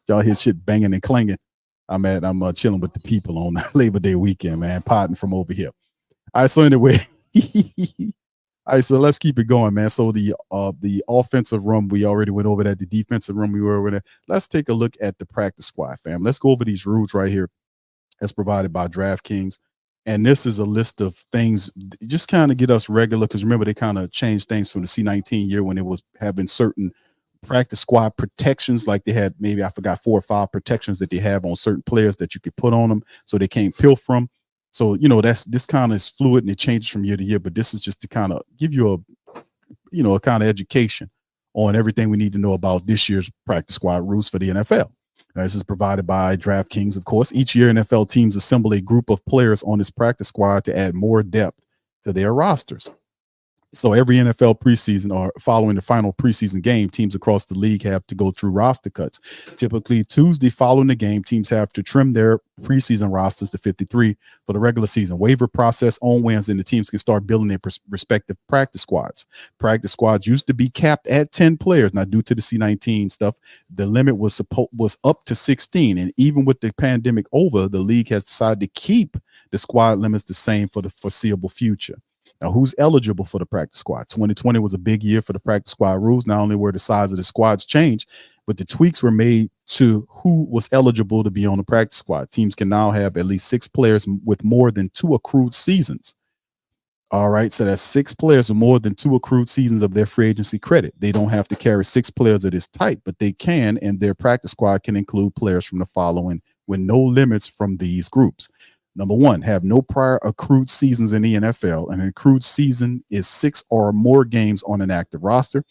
y'all hear shit banging and clanging. I'm chilling with the people on Labor Day weekend, man. Potting from over here. All right. So anyway, all right. So let's keep it going, man. So the offensive room, we already went over that. The defensive room, we were over there. Let's take a look at the practice squad, fam. Let's go over these rules right here as provided by DraftKings. And this is a list of things just kind of get us regular, because remember, they kind of changed things from the C-19 year when it was having certain practice squad protections, like they had maybe, I forgot, 4 or 5 protections that they have on certain players that you could put on them so they can't peel from. So, this kind of is fluid and it changes from year to year, but this is just to kind of give you a kind of education on everything we need to know about this year's practice squad rules for the NFL. This is provided by DraftKings, of course. Each year, NFL teams assemble a group of players on this practice squad to add more depth to their rosters. So every NFL preseason or following the final preseason game, teams across the league have to go through roster cuts. Typically Tuesday following the game, teams have to trim their preseason rosters to 53 for the regular season. Waiver process on Wednesday, and the teams can start building their respective practice squads. Practice squads used to be capped at 10 players. Now, due to the C-19 stuff, the limit was up to 16. And even with the pandemic over, the league has decided to keep the squad limits the same for the foreseeable future. Now, who's eligible for the practice squad? 2020 was a big year for the practice squad rules. Not only were the size of the squads changed, but the tweaks were made to who was eligible to be on the practice squad. Teams can now have at least 6 players with more than 2 accrued seasons. All right, so that's 6 players with more than 2 accrued seasons of their free agency credit. They don't have to carry 6 players of this type, but they can, and their practice squad can include players from the following with no limits from these groups. Number 1, have no prior accrued seasons in the NFL. An accrued season is 6 or more games on an active roster.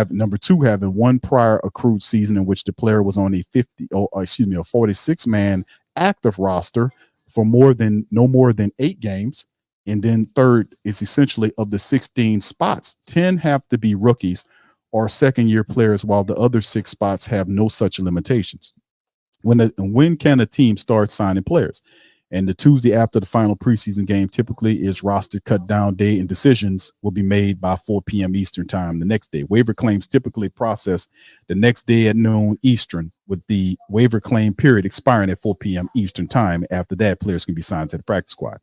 Number 2, having 1 prior accrued season in which the player was on a 46-man active roster for no more than 8 games. And then 3rd is essentially of the 16 spots, 10 have to be rookies or second-year players, while the other 6 spots have no such limitations. When can a team start signing players? And the Tuesday after the final preseason game typically is roster cut down day, and decisions will be made by 4 p.m. Eastern time the next day. Waiver claims typically process the next day at noon Eastern, with the waiver claim period expiring at 4 p.m. Eastern time. After that, players can be signed to the practice squad.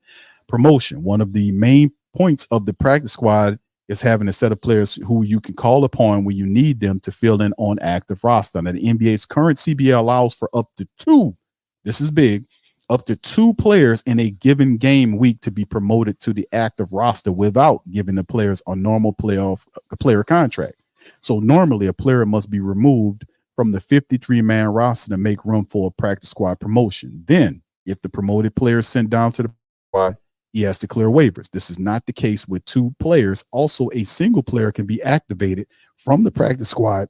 Promotion. One of the main points of the practice squad is having a set of players who you can call upon when you need them to fill in on active roster. Now, the NBA's current CBA allows for up to 2. This is big. Up to 2 players in a given game week to be promoted to the active roster without giving the players a normal player contract. So normally a player must be removed from the 53-man roster to make room for a practice squad promotion. Then, if the promoted player is sent down to the squad, he has to clear waivers. This is not the case with 2 players. Also, a single player can be activated from the practice squad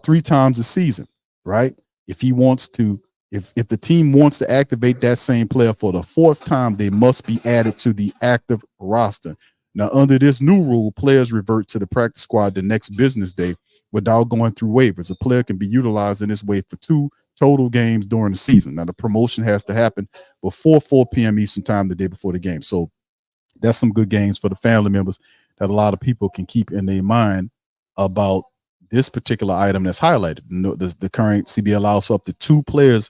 3 times a season, right? If he wants to. If the team wants to activate that same player for the 4th time, they must be added to the active roster. Now, under this new rule, players revert to the practice squad the next business day without going through waivers. A player can be utilized in this way for 2 total games during the season. Now, the promotion has to happen before 4 p.m. Eastern time the day before the game. So that's some good games for the family members that a lot of people can keep in their mind about this particular item that's highlighted. The current CBA allows for up to 2 players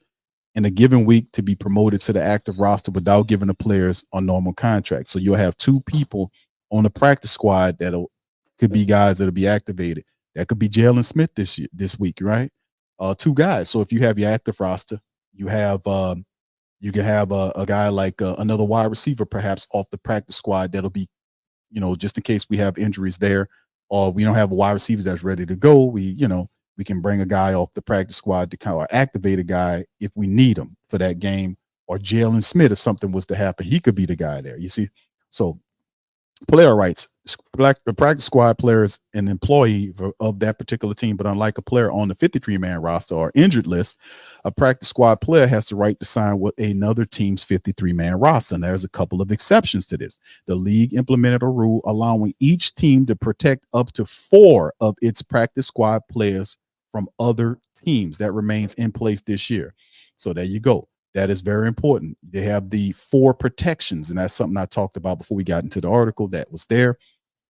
in a given week to be promoted to the active roster without giving the players a normal contract. So you'll have 2 people on the practice squad could be guys that'll be activated. That could be Jalen Smith this week, right? 2 guys. So if you have your active roster, you have you can have a guy like another wide receiver perhaps off the practice squad that'll be, just in case we have injuries there, or we don't have a wide receiver that's ready to go. We can bring a guy off the practice squad to kind of activate a guy if we need him for that game, or Jalen Smith, if something was to happen, he could be the guy there. You see, so player rights. The practice squad player is an employee of that particular team, but unlike a player on the 53-man roster or injured list, a practice squad player has the right to sign with another team's 53-man roster. And there's a couple of exceptions to this. The league implemented a rule allowing each team to protect up to 4 of its practice squad players from other teams. That remains in place this year. So there you go. That is very important. They have the 4 protections, and that's something I talked about before we got into the article that was there.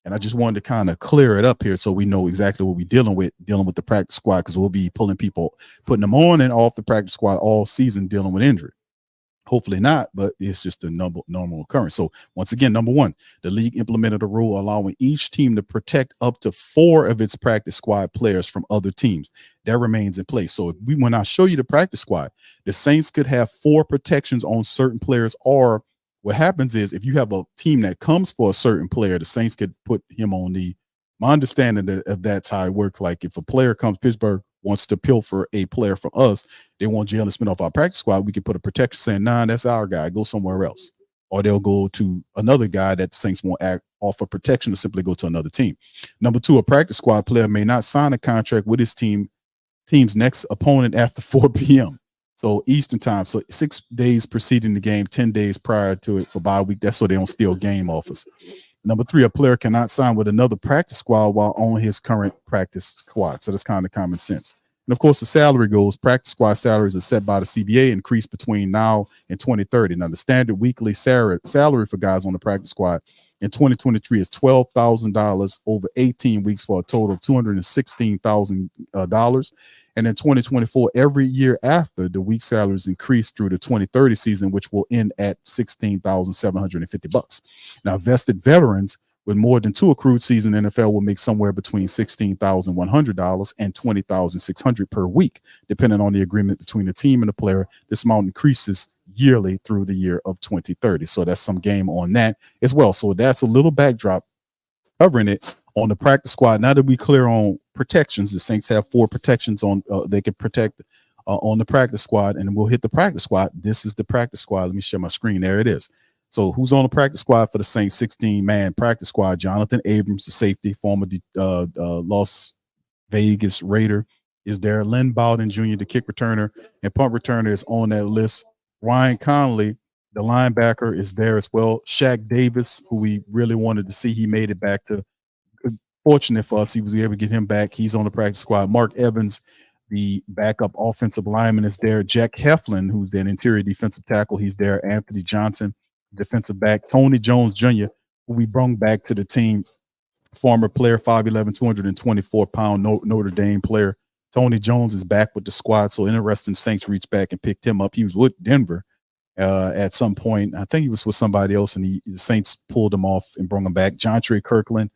And I just wanted to kind of clear it up here so we know exactly what we're dealing with the practice squad, because we'll be putting them on and off the practice squad all season dealing with injury. Hopefully not, but it's just a normal occurrence. So once again, number 1, the league implemented a rule allowing each team to protect up to 4 of its practice squad players from other teams. That remains in place. So when I show you the practice squad, the Saints could have 4 protections on certain players, or what happens is if you have a team that comes for a certain player, the Saints could put him on my understanding of that's how it works. Like if a player comes, Pittsburgh wants to pilfer a player from us, they want Jalen Smith off our practice squad, we can put a protection saying, nah, that's our guy, go somewhere else. Or they'll go to another guy that the Saints won't offer protection to simply go to another team. Number 2, a practice squad player may not sign a contract with his team's next opponent after 4 p.m. So Eastern time. So 6 days preceding the game, 10 days prior to it for bye week. That's so they don't steal game offers. Number 3, a player cannot sign with another practice squad while on his current practice squad. So that's kind of common sense. And of course, the salary goes. Practice squad salaries are set by the CBA, increase between now and 2030. Now, the standard weekly salary for guys on the practice squad in 2023 is $12,000 over 18 weeks for a total of $216,000. And in 2024, every year after, the week salaries increase through the 2030 season, which will end at $16,750. Now, vested veterans with more than 2 accrued season NFL will make somewhere between $16,100 and $20,600 per week, depending on the agreement between the team and the player. This amount increases yearly through the year of 2030. So that's some game on that as well. So that's a little backdrop covering it on the practice squad. Now that we clear on protections, the Saints have 4 protections on they can protect on the practice squad, and we'll hit the practice squad. This is the practice squad. Let me share my screen. There it is. So who's on the practice squad for the Saints 16-man practice squad? Jonathan Abrams, the safety, former Las Vegas Raider, is there. Lynn Bowden Jr., the kick returner and punt returner, is on that list. Ryan Conley, the linebacker, is there as well. Shaq Davis, who we really wanted to see, he made it back to. Fortunate for us, he was able to get him back. He's on the practice squad. Mark Evans, the backup offensive lineman, is there. Jack Heflin, who's an interior defensive tackle, he's there. Anthony Johnson, defensive back. Tony Jones Jr., who we brung back to the team, former player, 5'11", 224-pound Notre Dame player. Tony Jones is back with the squad. So interesting, Saints reached back and picked him up. He was with Denver at some point. I think he was with somebody else, and the Saints pulled him off and brought him back. Jontre Kirkland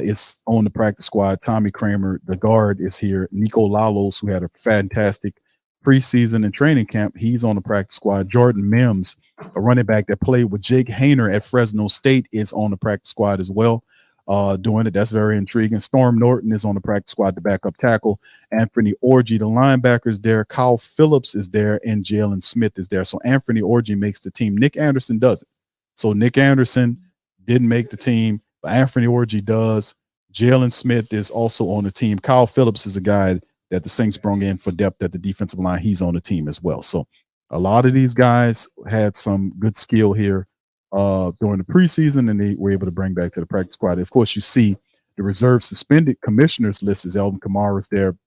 is on the practice squad. Tommy Kramer, the guard, is here. Nico Lalos, who had a fantastic preseason and training camp, he's on the practice squad. Jordan Mims, a running back that played with Jake Hayner at Fresno State, is on the practice squad as well, doing it. That's very intriguing. Storm Norton is on the practice squad, the backup tackle. Anthony Orji, the linebacker, is there. Kyle Phillips is there, and Jalen Smith is there. So Anthony Orji makes the team. Nick Anderson doesn't. So Nick Anderson didn't make the team. Anthony Orji does. Jalen Smith is also on the team. Kyle Phillips is a guy that the Saints brought in for depth at the defensive line. He's on the team as well. So a lot of these guys had some good skill here during the preseason, and they were able to bring back to the practice squad. Of course, you see the reserve suspended commissioners list is Elvin Kamara's there.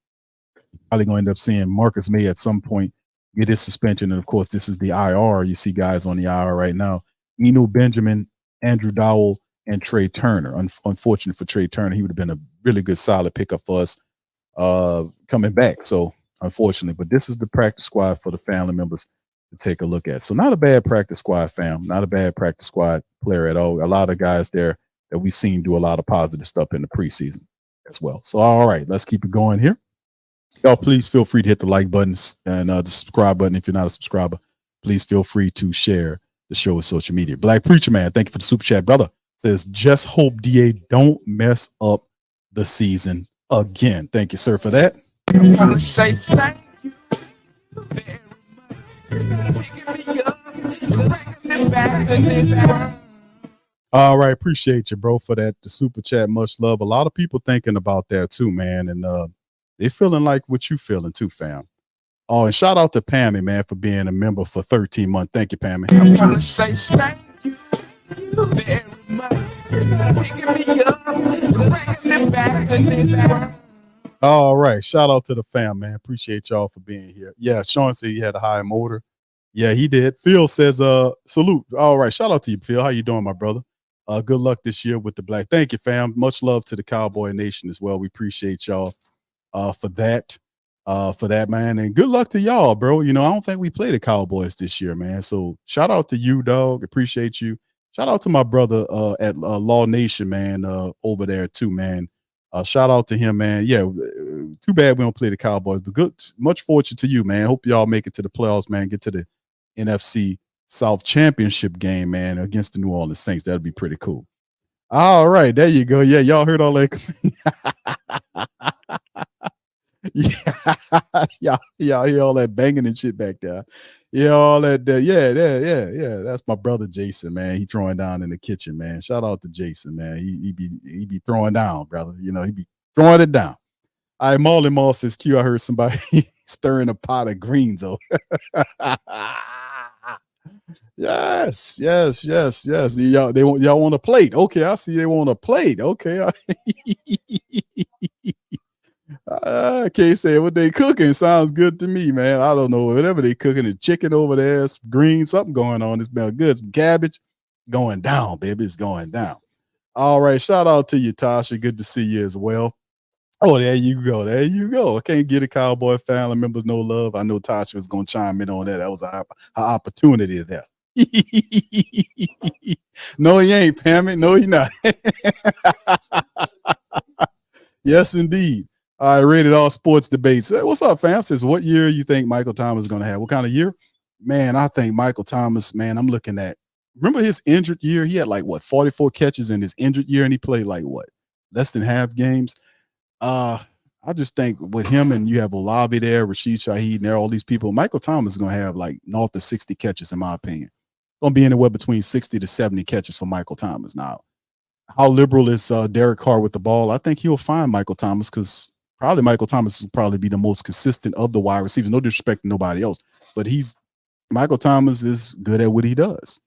Probably going to end up seeing Marcus May at some point get his suspension. And of course, this is the IR. You see guys on the IR right now. Eno Benjamin, Andrew Dowell, and Trey Turner. Unfortunate for Trey Turner. He would have been a really good solid pickup for us coming back. So unfortunately. But this is the practice squad for the family members to take a look at. So not a bad practice squad, fam. Not a bad practice squad player at all. A lot of guys there that we've seen do a lot of positive stuff in the preseason as well. So all right, let's keep it going here. Y'all, please feel free to hit the like buttons and the subscribe button if you're not a subscriber. Please feel free to share the show with social media. Black Preacher Man, thank you for the super chat, brother. Says, just hope DA don't mess up the season again. Thank you, sir, for that. I want to say thank you very much. Picking me up and bringing me back to this world. All right, appreciate you, bro, for that. The super chat, much love. A lot of people thinking about that too, man, and they feeling like what you feeling too, fam. Oh, and shout out to Pammy, man, for being a member for 13 months. Thank you, Pammy. I want to say thank you very much. Picking me up and bringing me back to this world. All right, shout out to the fam, man. Appreciate y'all for being here. Yeah, Sean said he had a high motor. Yeah, he did. Phil says, salute. All right, shout out to you, Phil. How you doing, my brother? Good luck this year with the Black. Thank you, fam. Much love to the Cowboy Nation as well. We appreciate y'all for that, man. And good luck to y'all, bro. You know, I don't think we play the Cowboys this year, man. So shout out to you, dog. Appreciate you. Shout out to my brother at Law Nation, man, over there too, man. Shout out to him, man. Yeah, too bad we don't play the Cowboys, but good. Much fortune to you, man. Hope y'all make it to the playoffs, man. Get to the NFC South Championship game, man, against the New Orleans Saints. That'd be pretty cool. All right, there you go. Yeah, y'all heard all that. Yeah, y'all hear all that banging and shit back there. Yeah, all that. Yeah. That's my brother Jason, man. He throwing down in the kitchen, man. Shout out to Jason, man. He be throwing down, brother. You know, he be throwing it down. All right, Marley Mall says, Q, I heard somebody stirring a pot of greens over. Yes. Y'all want a plate. Okay, I see they want a plate. Okay. I can't say what they cooking. Sounds good to me, man. I don't know. Whatever they cooking, the chicken over there, some greens, something going on. It smells good. Some cabbage going down, baby. It's going down. All right. Shout out to you, Tasha. Good to see you as well. Oh, there you go. There you go. I can't get a Cowboy family members no love. I know Tasha was going to chime in on that. That was our opportunity there. No, he ain't, Pammy. No, he not. Yes, indeed. All right, rated all sports debates. Hey, what's up, fam? Says, what year you think Michael Thomas is going to have? What kind of year? Man, I think Michael Thomas, man, I'm looking at, remember his injured year? He had 44 catches in his injured year, and he played less than half games. I just think with him, and you have Olabi there, Rashid Shaheed, and there, all these people, Michael Thomas is going to have north of 60 catches, in my opinion. Going to be anywhere between 60 to 70 catches for Michael Thomas. Now, how liberal is Derek Carr with the ball? I think he'll find Michael Thomas, because probably Michael Thomas will probably be the most consistent of the wide receivers. No disrespect to nobody else, but Michael Thomas is good at what he does.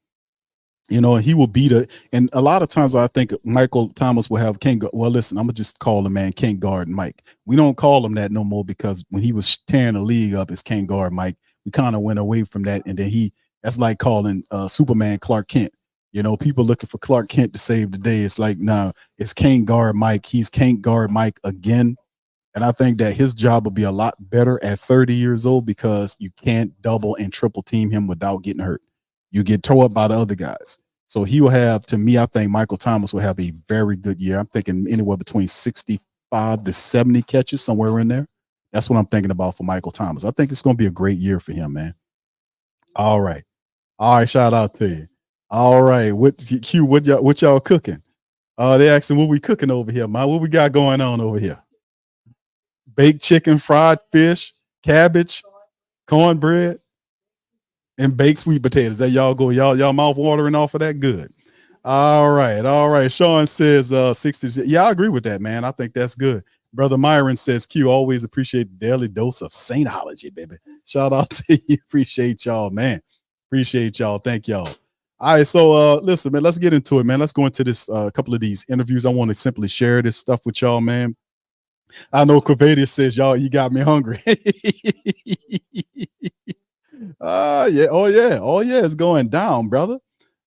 You know, and he will beat it. And a lot of times I think Michael Thomas will have listen, I'm going to just call him, man, can't guard Mike. We don't call him that no more, because when he was tearing the league up as can't guard Mike, we kind of went away from that. And then that's like calling Superman Clark Kent. You know, people looking for Clark Kent to save the day. It's like, no, it's can't guard Mike. He's can't guard Mike again. And I think that his job will be a lot better at 30 years old, because you can't double and triple team him without getting hurt. You get tore up by the other guys. So he will have, to me, I think Michael Thomas will have a very good year. I'm thinking anywhere between 65 to 70 catches, somewhere in there. That's what I'm thinking about for Michael Thomas. I think it's going to be a great year for him, man. All right. Shout out to you. All right. What y'all cooking? They asking what we cooking over here, man. What we got going on over here? Baked chicken, fried fish, cabbage, cornbread, and baked sweet potatoes. There y'all go. Y'all mouth watering off of that. Good. All right. Sean says 60. Yeah, I agree with that, man. I think that's good. Brother Myron says, Q, always appreciate the daily dose of Saintology, baby. Shout out to you. Appreciate y'all, man. Appreciate y'all. Thank y'all. All right, so listen, man, let's get into it, man. Let's go into this couple of these interviews. I want to simply share this stuff with y'all, man. I know Cavadius says, y'all, you got me hungry. Yeah. Oh, yeah. It's going down, brother.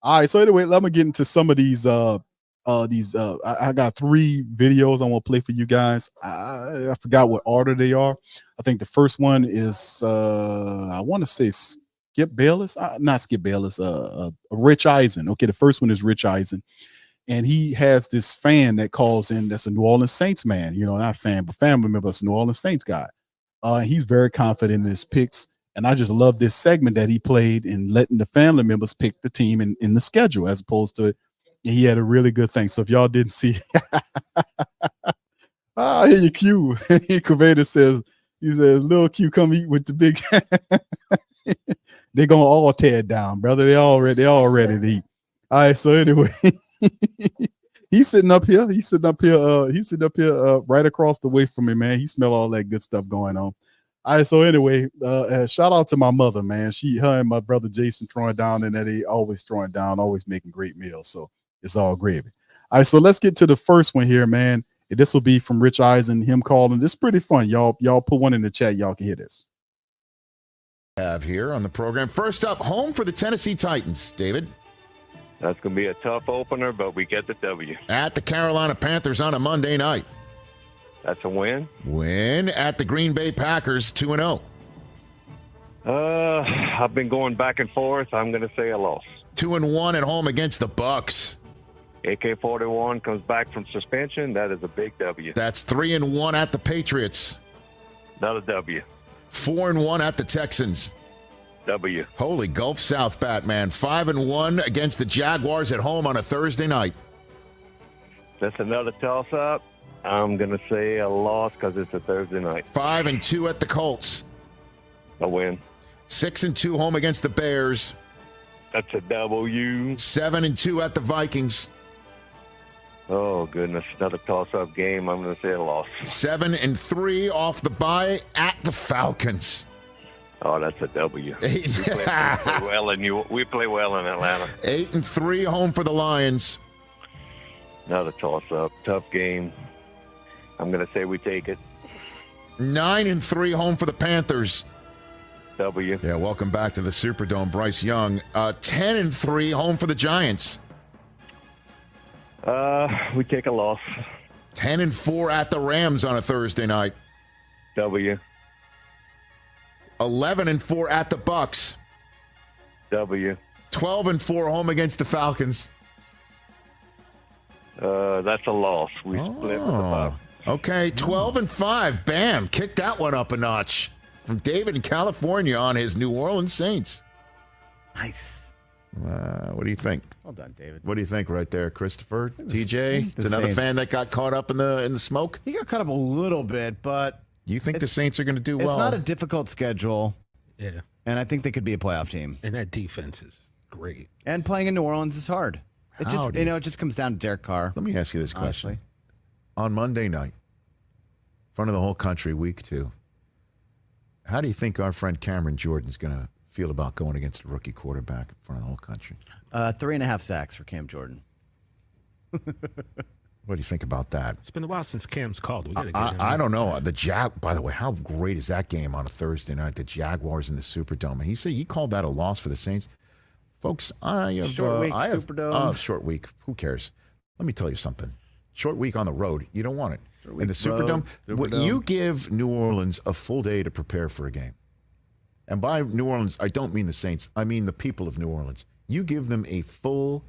All right. So anyway, let me get into some of these I got 3 videos I want to play for you guys. I forgot what order they are. I think the first one is I want to say Skip Bayless, not Skip Bayless, Rich Eisen. Okay, the first one is Rich Eisen, and he has this fan that calls in. That's a New Orleans Saints man. You know, not fan, but family member. It's a New Orleans Saints guy. He's very confident in his picks, and I just love this segment that he played in letting the family members pick the team in the schedule, as opposed to he had a really good thing. So if y'all didn't see, here you Q. Curvator says, he says, little Q, come eat with the big. They're gonna all tear it down, brother. They all ready to eat. All right. So anyway, he's sitting up here. He's sitting up here right across the way from me, man. He smell all that good stuff going on. All right. So anyway, shout out to my mother, man. Her and my brother Jason throwing down, and that he always throwing down, always making great meals. So it's all gravy. All right. So let's get to the first one here, man. This will be from Rich Eisen, him calling. This is pretty fun. Y'all put one in the chat. Y'all can hear this. Have here on the program. First up, home for the Tennessee Titans, David. That's going to be a tough opener, but we get the W. At the Carolina Panthers on a Monday night. That's a win. Win at the Green Bay Packers, 2-0. I've been going back and forth. I'm going to say a loss. 2-1 at home against the Bucks. AK-41 comes back from suspension. That is a big W. That's 3-1 at the Patriots. Not a W. 4-1 at the Texans. W. Holy Gulf South, Batman. 5-1 against the Jaguars at home on a Thursday night. That's another toss-up. I'm going to say a loss because it's a Thursday night. 5-2 at the Colts. A win. 6-2 home against the Bears. That's a W. 7-2 at the Vikings. Oh, goodness. Another toss-up game. I'm going to say a loss. 7-3 off the bye at the Falcons. Oh, that's a W. We play well in Atlanta. 8-3 home for the Lions. Another toss-up. Tough game. I'm going to say we take it. 9-3 home for the Panthers. W. Yeah, welcome back to the Superdome, Bryce Young. 10-3 home for the Giants. We take a loss. 10-4 at the Rams on a Thursday night. W. 11-4 at the Bucks. W. 12-4 home against the Falcons. That's a loss. We split with the Bucks. Okay, 12-5. Bam, kicked that one up a notch from David in California on his New Orleans Saints. Nice. What do you think? Well done, David. What do you think right there, Christopher? TJ, it's another Saints. fan that got caught up in the smoke. He got caught up a little bit, but You think the Saints are going to do well? It's not a difficult schedule. Yeah. And I think they could be a playoff team. And that defense is great. And playing in New Orleans is hard. It just Howdy. it just comes down to Derek Carr. Let me ask you this question. Honestly. On Monday night, in front of the whole country, week 2, how do you think our friend Cameron Jordan's going to feel about going against a rookie quarterback in front of the whole country? 3.5 sacks for Cam Jordan. What do you think about that? It's been a while since Cam's called. We gotta get him I in. don't know. By the way, how great is that game on a Thursday night? The Jaguars in the Superdome. And he called that a loss for the Saints. Folks, Short week, Superdome. Short week. Who cares? Let me tell you something. Short week on the road. You don't want it. In the road, Superdome, you give New Orleans a full day to prepare for a game. And by New Orleans, I don't mean the Saints. I mean the people of New Orleans. You give them a full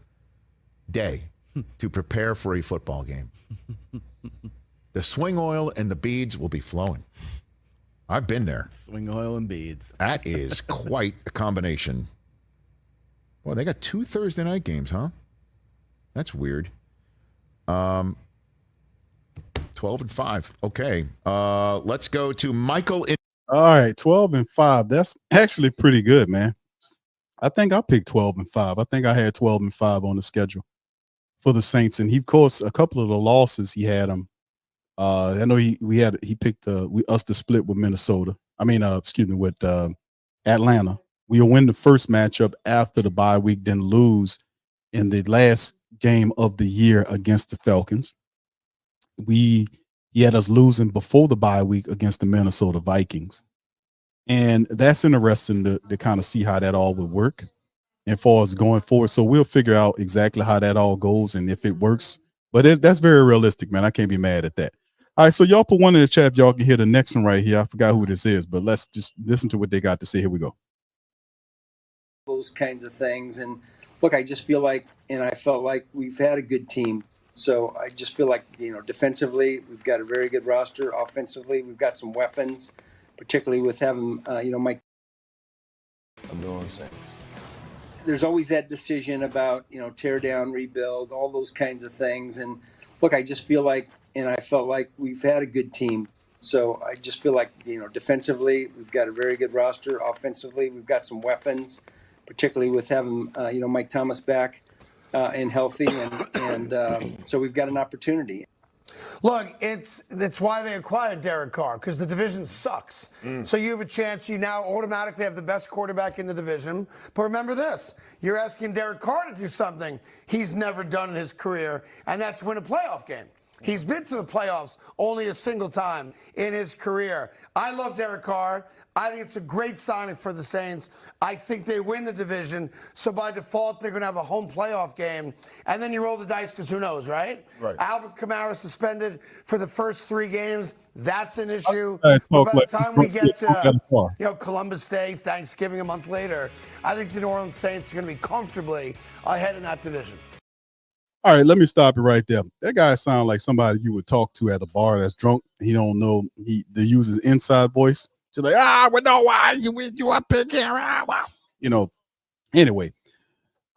day to prepare for a football game. The swing oil and the beads will be flowing. I've been there. Swing oil and beads. That is quite a combination. Well, they got 2 Thursday night games, huh? That's weird. 12-5. Okay. Let's go to Michael. All right, 12-5. That's actually pretty good, man. I think I picked 12-5. I think I had 12-5 on the schedule for the Saints, and he, of course, a couple of the losses he had them. I know he picked us to split with Minnesota. With Atlanta. We'll win the first matchup after the bye week, then lose in the last game of the year against the Falcons. He had us losing before the bye week against the Minnesota Vikings. And that's interesting to kind of see how that all would work and for us going forward. So we'll figure out exactly how that all goes. And if it works, But that's very realistic, man. I can't be mad at that. All right, so y'all put one in the chat if y'all can hear the next one right here. I forgot who this is, but let's just listen to what they got to say. Here we go. Those kinds of things. And look, I just feel like, and I felt like we've had a good team. So I just feel like, defensively, we've got a very good roster. Offensively, we've got some weapons, particularly with having, Mike. I'm doing Saints. There's always that decision about, tear down, rebuild, all those kinds of things. And look, I just feel like, and I felt like we've had a good team. So I just feel like, defensively, we've got a very good roster. Offensively, we've got some weapons, particularly with having, Mike Thomas back and healthy. And so we've got an opportunity. Look, that's why they acquired Derek Carr, because the division sucks. So you have a chance. You now automatically have the best quarterback in the division. But remember this, you're asking Derek Carr to do something he's never done in his career, and that's win a playoff game. He's been to the playoffs only a single time in his career. I love Derek Carr. I think it's a great signing for the Saints. I think they win the division, so by default, they're going to have a home playoff game. And then you roll the dice because who knows, right? Right. Alvin Kamara suspended for the first 3 games. That's an issue. But by the time we get to Columbus Day, Thanksgiving a month later, I think the New Orleans Saints are going to be comfortably ahead in that division. All right, let me stop it right there. That guy sounds like somebody you would talk to at a bar that's drunk. He don't know they use his inside voice. Just like, we know why you up in here. Anyway,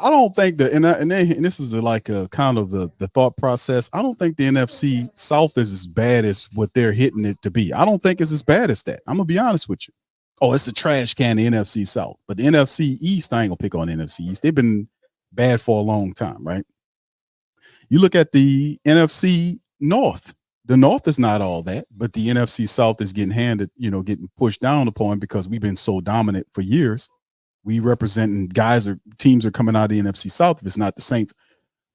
I don't think and this is like a kind of the thought process. I don't think the NFC South is as bad as what they're hitting it to be. I don't think it's as bad as that. I'm gonna be honest with you. Oh, it's a trash can, the NFC South. But the NFC East, I ain't gonna pick on the NFC East. They've been bad for a long time, right? You look at the NFC North. The North is not all that, but the NFC South is getting getting pushed down upon because we've been so dominant for years. We representing teams are coming out of the NFC South. If it's not the Saints,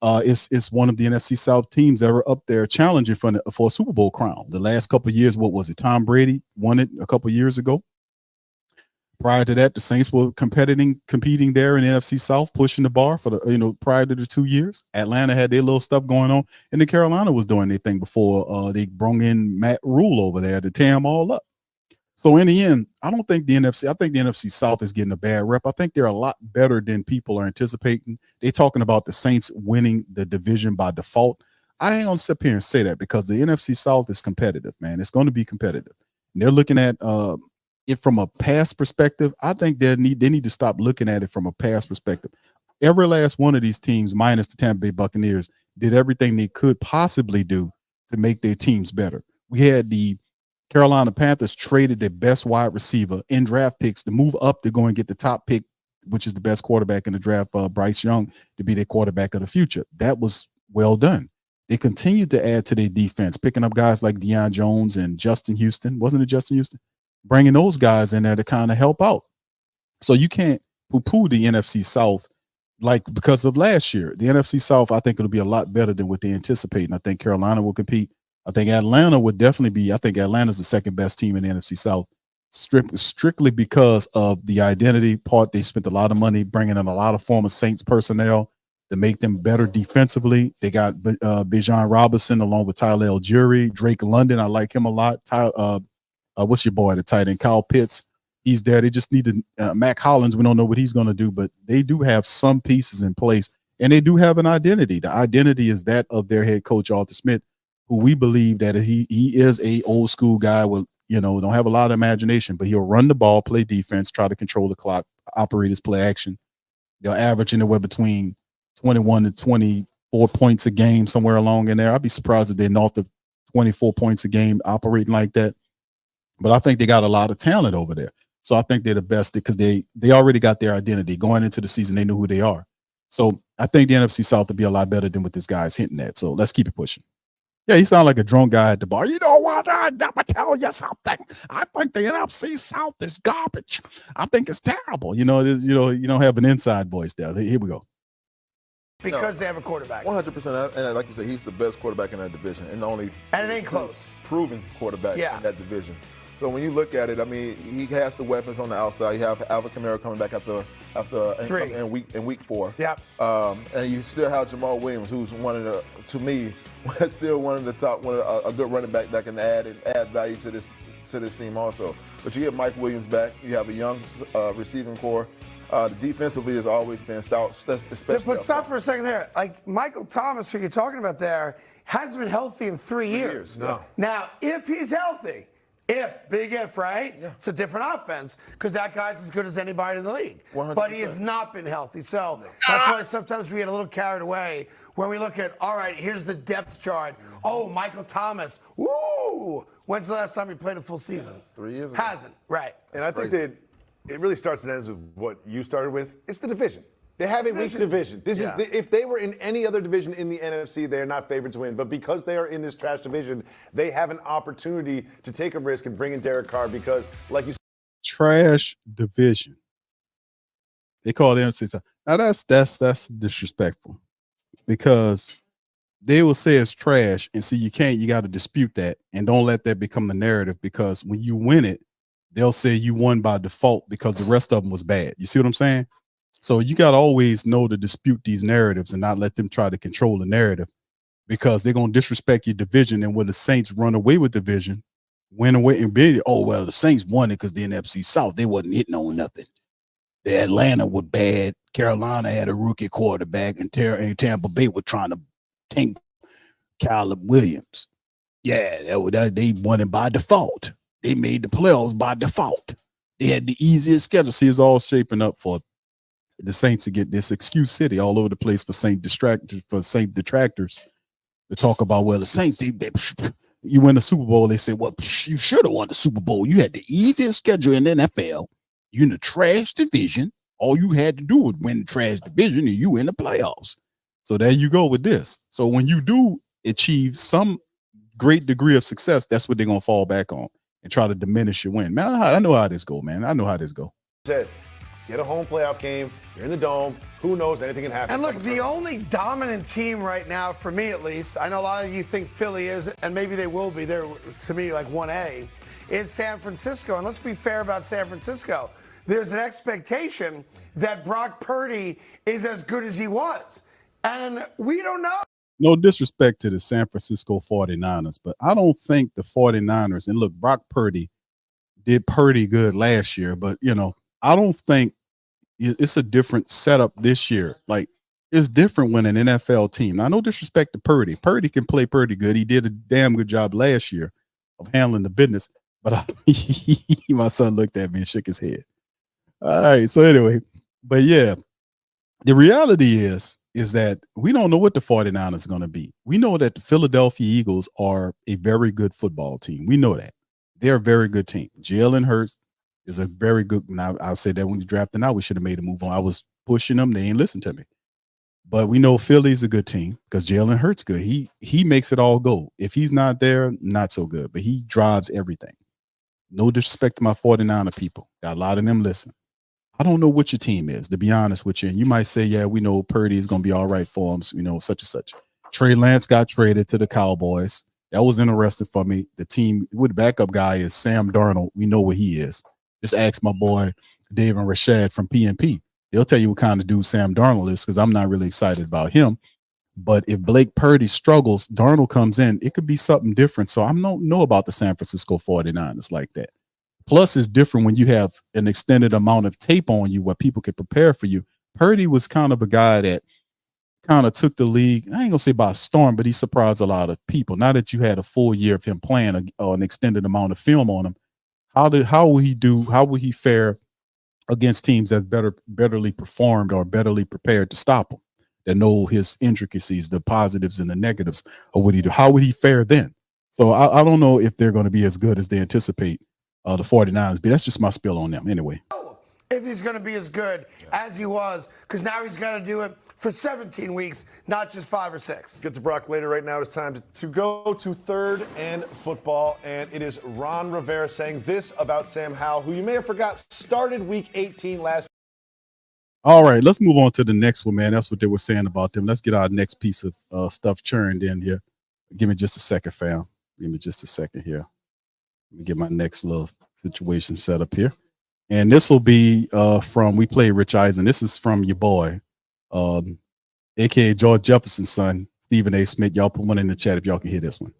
it's one of the NFC South teams that are up there challenging for a Super Bowl crown. The last couple of years, what was it? Tom Brady won it a couple of years ago. Prior to that, the Saints were competing there in the NFC South, pushing the bar for prior to the 2 years. Atlanta had their little stuff going on, and then Carolina was doing their thing before they brung in Matt Rule over there to tear them all up. So in the end, I think the NFC South is getting a bad rep. I think they're a lot better than people are anticipating. They're talking about the Saints winning the division by default. I ain't gonna sit here and say that because the NFC South is competitive, man. It's going to be competitive. And they're looking at it from a past perspective. I think they need to stop looking at it from a past perspective. Every last one of these teams, minus the Tampa Bay Buccaneers, did everything they could possibly do to make their teams better. We had the Carolina Panthers traded their best wide receiver in draft picks to move up to go and get the top pick, which is the best quarterback in the draft, Bryce Young, to be their quarterback of the future. That was well done. They continued to add to their defense, picking up guys like Deion Jones and Justin Houston. Wasn't it Justin Houston? Bringing those guys in there to kind of help out. So you can't poo-poo the NFC South because of last year. The NFC South, I think it'll be a lot better than what they're anticipating. I think Carolina will compete. I think Atlanta would definitely be. I think Atlanta's the second best team in the NFC South, strictly because of the identity part. They spent a lot of money bringing in a lot of former Saints personnel to make them better defensively. They got Bijan Robinson along with Tyler Algieri, Drake London. I like him a lot. What's your boy, the tight end, Kyle Pitts? He's there. They just need to Mac Hollins. We don't know what he's going to do, but they do have some pieces in place, and they do have an identity. The identity is that of their head coach, Arthur Smith, who we believe that he is a old school guy with, don't have a lot of imagination, but he'll run the ball, play defense, try to control the clock, operate his play action. They'll average anywhere between 21 to 24 points a game, somewhere along in there. I'd be surprised if they're north of 24 points a game operating like that. But I think they got a lot of talent over there. So I think they're the best because they already got their identity. Going into the season, they knew who they are. So I think the NFC South will be a lot better than what this guy's hinting at. So let's keep it pushing. Yeah, he sounds like a drunk guy at the bar. You know what? I'm going to tell you something. I think the NFC South is garbage. I think it's terrible. You don't have an inside voice there. Here we go. Because they have a quarterback. 100%. And like you said, he's the best quarterback in that division. And it ain't close. Proven quarterback in that division. So when you look at it, I mean, he has the weapons on the outside. You have Alvin Kamara coming back after in week 4. Yep. And you still have Jamal Williams, who's one of the, to me, still one of the top, a good running back that can add value to this team also. But you get Mike Williams back. You have a young receiving core. Defensively has always been stout, especially. But stop for a second there. Like Michael Thomas, who you're talking about there, hasn't been healthy in 3 years. No. Now, if he's healthy, big if, right? Yeah. It's a different offense because that guy's as good as anybody in the league. 100%. But he has not been healthy. So that's why sometimes we get a little carried away when we look at, all right, here's the depth chart. Oh, Michael Thomas. Woo! When's the last time he played a full season? 3 years ago. Hasn't, right. And I think that it really starts and ends with what you started with. It's the division. They haven't reached division. This is if they were in any other division in the NFC, they are not favored to win. But because they are in this trash division, they have an opportunity to take a risk and bring in Derek Carr because, like you said, trash division. They call it NFC. Now that's disrespectful because they will say it's trash, and see you got to dispute that, and don't let that become the narrative because when you win it, they'll say you won by default because the rest of them was bad. You see what I'm saying? So you got to always know to dispute these narratives and not let them try to control the narrative because they're going to disrespect your division. And when the Saints run away with division, win away and beat it, oh, well, the Saints won it because the NFC South, they wasn't hitting on nothing. The Atlanta was bad. Carolina had a rookie quarterback, and Tampa Bay was trying to tank Caleb Williams. Yeah, they won it by default. They made the playoffs by default. They had the easiest schedule. See, it's all shaping up for the Saints to get this excuse city all over the place for Saint detractors to talk about, well, the Saints, you win the Super Bowl. They say, well, you should have won the Super Bowl. You had the easiest schedule in the NFL. You in the trash division. All you had to do was win the trash division and you in the playoffs. So there you go with this. So when you do achieve some great degree of success, that's what they're going to fall back on and try to diminish your win. Man, I know how this go, man. I know how this go. Get a home playoff game. You're in the dome. Who knows? Anything can happen. And look, the only dominant team right now, for me at least, I know a lot of you think Philly is, and maybe they will be. They're, to me, like 1A, is San Francisco. And let's be fair about San Francisco. There's an expectation that Brock Purdy is as good as he was. And we don't know. No disrespect to the San Francisco 49ers, but I don't think the 49ers, and look, Brock Purdy did pretty good last year, but, I don't think it's a different setup this year. Like, it's different when an NFL team. Now, no disrespect to Purdy. Purdy can play pretty good. He did a damn good job last year of handling the business. But my son looked at me and shook his head. All right. So anyway, but yeah, the reality is that we don't know what the 49ers are going to be. We know that the Philadelphia Eagles are a very good football team. We know that. They're a very good team. Jalen Hurts is a very good. Now, I'll say that when he's drafting out, we should have made a move on. I was pushing them. They ain't listen to me. But we know Philly's a good team because Jalen Hurts good. He makes it all go. If he's not there, not so good. But he drives everything. No disrespect to my 49er people. Got a lot of them listen. I don't know what your team is, to be honest with you. And you might say, yeah, we know Purdy is going to be all right for him, such and such. Trey Lance got traded to the Cowboys. That was interesting for me. The team with the backup guy is Sam Darnold. We know what he is. Just ask my boy, David Rashad from PNP. He'll tell you what kind of dude Sam Darnold is because I'm not really excited about him. But if Blake Purdy struggles, Darnold comes in, it could be something different. So I don't know about the San Francisco 49ers like that. Plus, it's different when you have an extended amount of tape on you where people can prepare for you. Purdy was kind of a guy that kind of took the league, I ain't going to say by storm, but he surprised a lot of people. Now that you had a full year of him playing an extended amount of film on him, how will he do? How will he fare against teams that's betterly performed or betterly prepared to stop him, that know his intricacies, the positives and the negatives of what he do? How would he fare then? So I don't know if they're going to be as good as they anticipate the 49ers be. That's just my spill on them anyway. If he's going to be as good as he was, because now he's got to do it for 17 weeks, not just 5 or 6. Get to Brock later. Right now it's time to go to third and football, and it is Ron Rivera saying this about Sam Howell, who you may have forgot started week 18 last. All right, let's move on to the next one, man. That's what they were saying about them. Let's get our next piece of stuff churned in here. Give me just a second, fam. Give me just a second here. Let me get my next little situation set up here. And this will be from We Play Rich Eisen. This is from your boy, aka George Jefferson's son, Stephen A. Smith. Y'all put one in the chat if y'all can hear this one.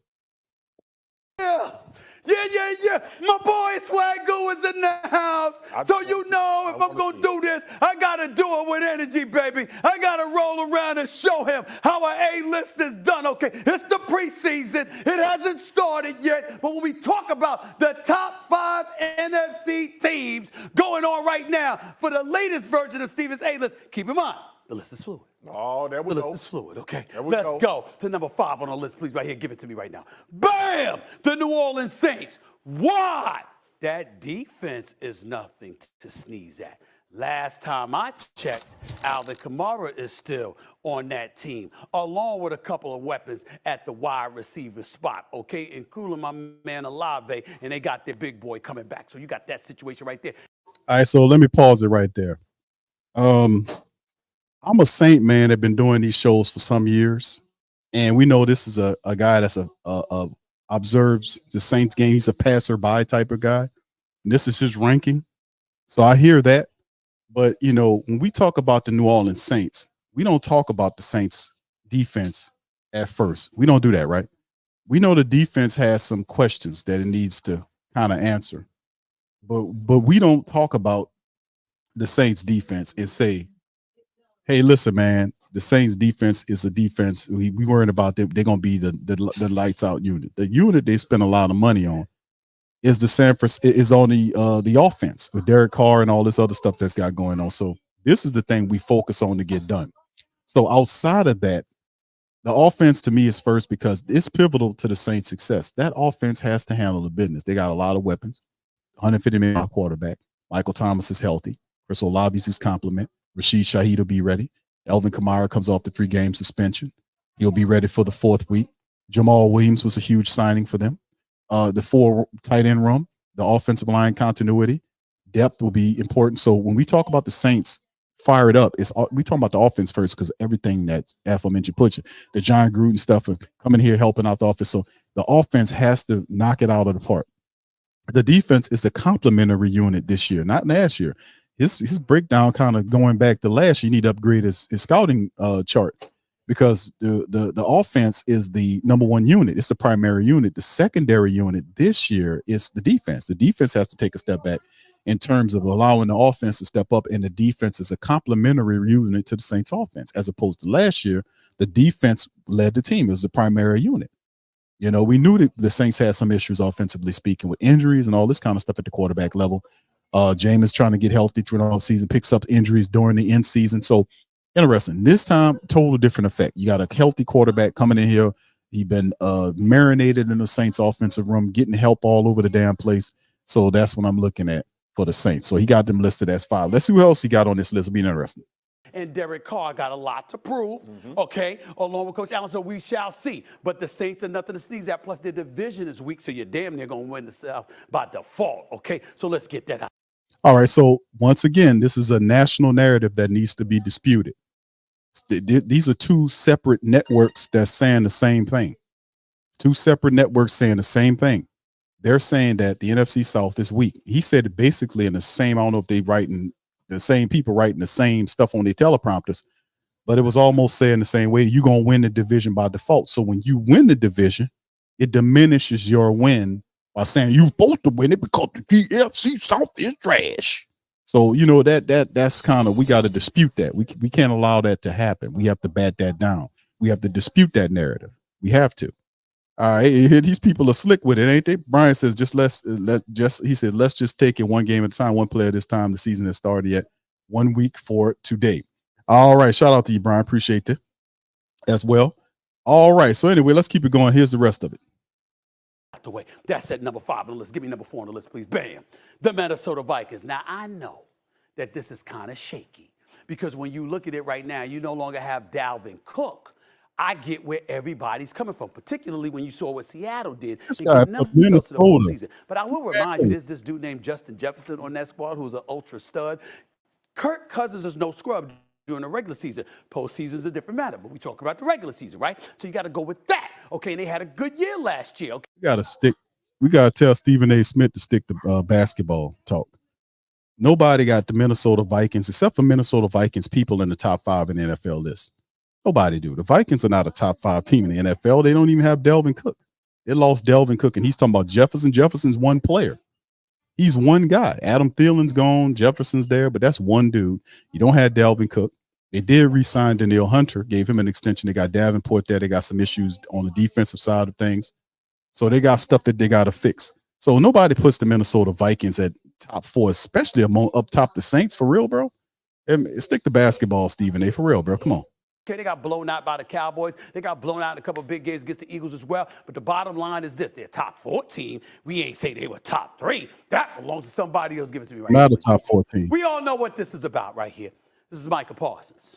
Yeah. My boy Swagoo is in the house. So you know if I'm going to do this, I got to do it with energy, baby. I got to roll around and show him how an A-list is done, okay? It's the preseason. It hasn't started yet. But when we talk about the top 5 NFC teams going on right now for the latest version of Steven's A-list, keep in mind, the list is fluid. Oh, there we the go. list is fluid, okay? Let's go to number 5 on the list, please, right here. Give it to me right now. Bam! The New Orleans Saints. Why? That defense is nothing to sneeze at. Last time I checked, Alvin Kamara is still on that team, along with a couple of weapons at the wide receiver spot, okay? Including my man Olave, and they got their big boy coming back. So you got that situation right there. All right, so let me pause it right there. I'm a Saint man that been doing these shows for some years, and we know this is a guy that's observes the Saints game. He's a passerby type of guy, and this is his ranking. So I hear that, but you know, when we talk about the New Orleans Saints, we don't talk about the Saints defense at first. We don't do that, right? We know the defense has some questions that it needs to kind of answer, but we don't talk about the Saints defense and say, hey, listen, man, the Saints defense is a defense. We worried about them. They're going to be the lights out unit. The unit they spend a lot of money on is on the offense with Derek Carr and all this other stuff that's got going on. So this is the thing we focus on to get done. So outside of that, the offense to me is first because it's pivotal to the Saints' success. That offense has to handle the business. They got a lot of weapons. $150 million quarterback. Michael Thomas is healthy. Chris Olave's his complement. Rashid Shaheed will be ready. Alvin Kamara comes off the 3-game suspension. He'll be ready for the 4th week. Jamal Williams was a huge signing for them. The 4 tight end room, the offensive line continuity, depth will be important. So when we talk about the Saints, fire it up. We talking about the offense first because everything that's aforementioned puts it. The John Gruden stuff and coming here helping out the offense. So the offense has to knock it out of the park. The defense is the complementary unit this year, not last year. His breakdown kind of going back to last year, you need to upgrade his scouting chart because the offense is the number 1 unit. It's the primary unit. The secondary unit this year is the defense. The defense has to take a step back in terms of allowing the offense to step up, and the defense is a complementary unit to the Saints offense, as opposed to last year, the defense led the team. It was the primary unit. You know, we knew that the Saints had some issues offensively speaking with injuries and all this kind of stuff at the quarterback level. Jameis trying to get healthy through the offseason, picks up injuries during the end season. So interesting. This time, total different effect. You got a healthy quarterback coming in here. He's been marinated in the Saints offensive room, getting help all over the damn place. So that's what I'm looking at for the Saints. So he got them listed as 5. Let's see who else he got on this list. It'll be interesting. And Derek Carr got a lot to prove, okay, along with Coach Allen, so we shall see. But the Saints are nothing to sneeze at, plus their division is weak, so you're damn near going to win the South by default, okay? So let's get that out. All right, so once again, this is a national narrative that needs to be disputed. These are 2 separate networks that's saying the same thing. 2 separate networks saying the same thing. They're saying that the NFC South is weak. He said it basically in the same, I don't know if they writing the same people writing the same stuff on their teleprompters, but it was almost saying the same way, you're going to win the division by default. So when you win the division, it diminishes your win by saying you're supposed to win it because the NFC South is trash. So, you know, that's kind of, we got to dispute that. We can't allow that to happen. We have to bat that down. We have to dispute that narrative. We have to. All right, these people are slick with it, ain't they? Brian says, he said, let's just take it one game at a time, one player at this time. The season has started yet. 1 week for today. All right, shout out to you, Brian. Appreciate it as well. All right, so anyway, let's keep it going. Here's the rest of it. The way that's at number 5 on the list. Give me number 4 on the list, please. Bam. The Minnesota Vikings. Now, I know that this is kind of shaky because when you look at it right now, you no longer have Dalvin Cook. I get where everybody's coming from, particularly when you saw what Seattle did. But I will remind you, there's this dude named Justin Jefferson on that squad who's an ultra stud. Kirk Cousins is no scrub during the regular season. Postseason is a different matter, but we talk about the regular season, right? So you got to go with that. Okay, and they had a good year last year. Okay? We we gotta tell Stephen A. Smith to stick to basketball talk. Nobody got the Minnesota Vikings, except for Minnesota Vikings people in the top 5 in the NFL list. Nobody do. The Vikings are not a top 5 team in the NFL. They don't even have Delvin Cook. They lost Delvin Cook, and he's talking about Jefferson. Jefferson's one player. He's one guy. Adam Thielen's gone. Jefferson's there, but that's one dude. You don't have Delvin Cook. They did re-sign Danielle Hunter, gave him an extension. They got Davenport there. They got some issues on the defensive side of things. So they got stuff that they got to fix. So nobody puts the Minnesota Vikings at top 4, especially up top the Saints, for real, bro. Stick to basketball, Stephen A. For real, bro. Come on. Okay, they got blown out by the Cowboys. They got blown out in a couple of big games against the Eagles as well. But the bottom line is this. They're top 4 team. We ain't say they were top 3. That belongs to somebody else. Give it to me right Not here. a top 4 team. We all know what this is about right here. This is Micah Parsons.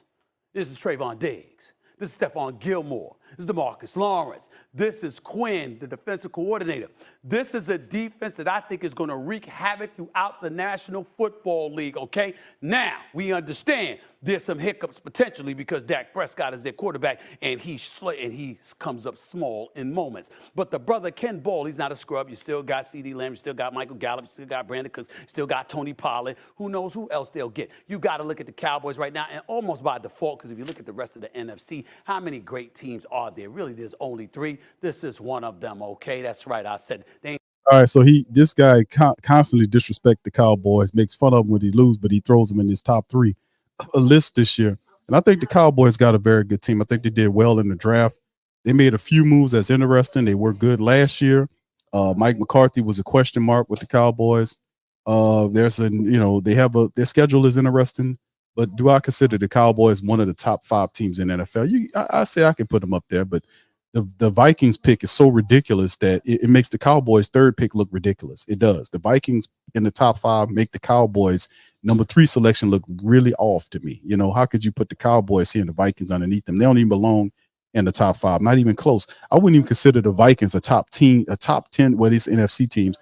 This is Trayvon Diggs. This is Stephon Gilmore. This is DeMarcus Lawrence. This is Quinn, the defensive coordinator. This is a defense that I think is going to wreak havoc throughout the National Football League, okay? Now, we understand there's some hiccups potentially because Dak Prescott is their quarterback, and he comes up small in moments. But the brother Ken Ball, he's not a scrub. You still got CeeDee Lamb. You still got Michael Gallup. You still got Brandon Cooks. You still got Tony Pollard. Who knows who else they'll get? You got to look at the Cowboys right now, and almost by default, because if you look at the rest of the NFC, how many great teams are there? Really, there's only 3. This is one of them, okay? That's right. I said they ain't. All right, so this guy constantly disrespect the Cowboys, makes fun of them when he lose, but he throws them in his top 3 list this year. And I think the Cowboys got a very good team. I think they did well in the draft. They made a few moves that's interesting. They were good last year. Mike McCarthy was a question mark with the Cowboys. Their schedule is interesting. But do I consider the Cowboys one of the top 5 teams in NFL? I say I can put them up there, but the Vikings pick is so ridiculous that it makes the Cowboys' 3rd pick look ridiculous. It does. The Vikings in the top 5 make the Cowboys number 3 selection look really off to me. You know, how could you put the Cowboys here and the Vikings underneath them? They don't even belong in the top 5, not even close. I wouldn't even consider the Vikings a top 10, well, these NFC teams.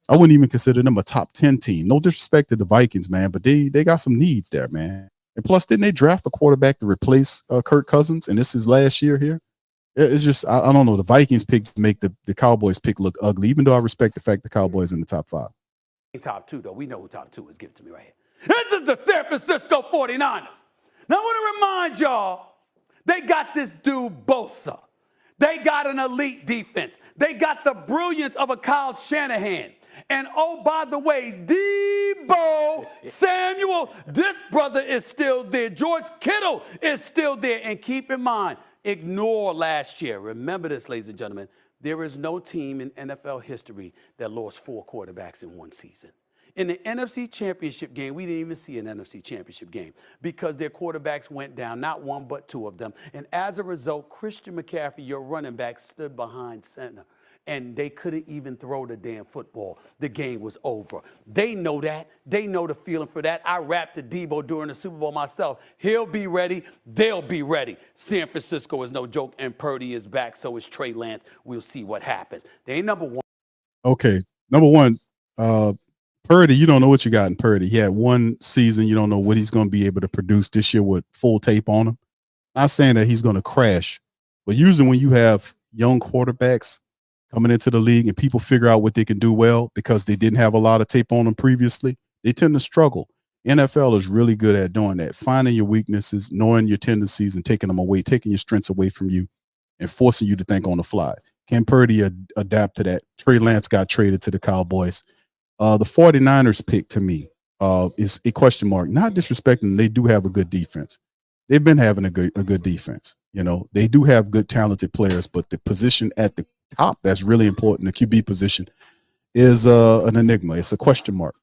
I wouldn't even consider them a top 10 team. No disrespect to the Vikings, man, but they got some needs there, man. And plus, didn't they draft a quarterback to replace Kirk Cousins? And this is last year here. It's just, I don't know. The Vikings pick make the Cowboys pick look ugly, even though I respect the fact the Cowboys in the top 5. Top 2, though. We know who top 2 is. Give it to me right here. This is the San Francisco 49ers. Now, I want to remind y'all, they got this dude Bosa. They got an elite defense. They got the brilliance of a Kyle Shanahan. And oh, by the way, Debo Samuel, this brother is still there. George Kittle is still there. And keep in mind, ignore last year. Remember this, ladies and gentlemen. There is no team in NFL history that lost 4 quarterbacks in one season. In the NFC Championship game, we didn't even see an NFC Championship game because their quarterbacks went down, not 1 but 2 of them. And as a result, Christian McCaffrey, your running back, stood behind center. And they couldn't even throw the damn football. The game was over. They know that. They know the feeling for that. I rapped to Debo during the Super Bowl myself. He'll be ready. They'll be ready. San Francisco is no joke, and Purdy is back. So is Trey Lance. We'll see what happens. They ain't number 1. Okay, number 1, Purdy, you don't know what you got in Purdy. He had 1 season. You don't know what he's going to be able to produce this year with full tape on him. Not saying that he's going to crash, but usually when you have young quarterbacks coming into the league and people figure out what they can do well because they didn't have a lot of tape on them previously, they tend to struggle. NFL is really good at doing that, finding your weaknesses, knowing your tendencies and taking them away, taking your strengths away from you and forcing you to think on the fly. Can Purdy adapt to that? Trey Lance got traded to the Cowboys. The 49ers pick to me is a question mark. Not disrespecting them, they do have a good defense. They've been having a good defense. You know, they do have good, talented players, but the position at the top that's really important, the QB position, is an enigma. It's a question mark.